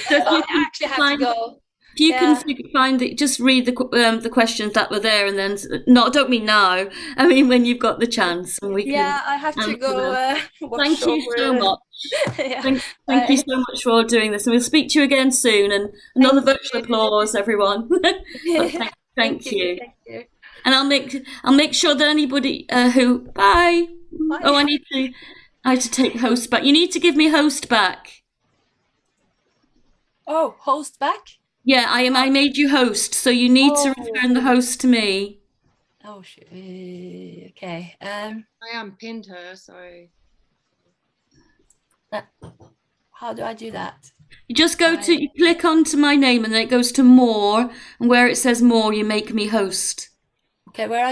[SPEAKER 1] So I actually have to go.
[SPEAKER 2] If you can find it, just read the questions that were there, and then don't mean now. I mean when you've got the chance, and we can.
[SPEAKER 1] Yeah, I have to go.
[SPEAKER 2] Thank you so much. Thank you so much for doing this, and we'll speak to you again soon. And another virtual applause, everyone. Thank you.
[SPEAKER 1] Thank you.
[SPEAKER 2] And I'll make sure that anybody who bye. Oh, I had to take host back. You need to give me host back.
[SPEAKER 1] Oh, host back.
[SPEAKER 2] Yeah, I made you host, so you need to return the host to me.
[SPEAKER 1] Oh, okay.
[SPEAKER 4] I am pinned her, so.
[SPEAKER 1] How do I do that?
[SPEAKER 2] You just you click onto my name, and then it goes to more, and where it says more, you make me host.
[SPEAKER 1] Okay, where are you?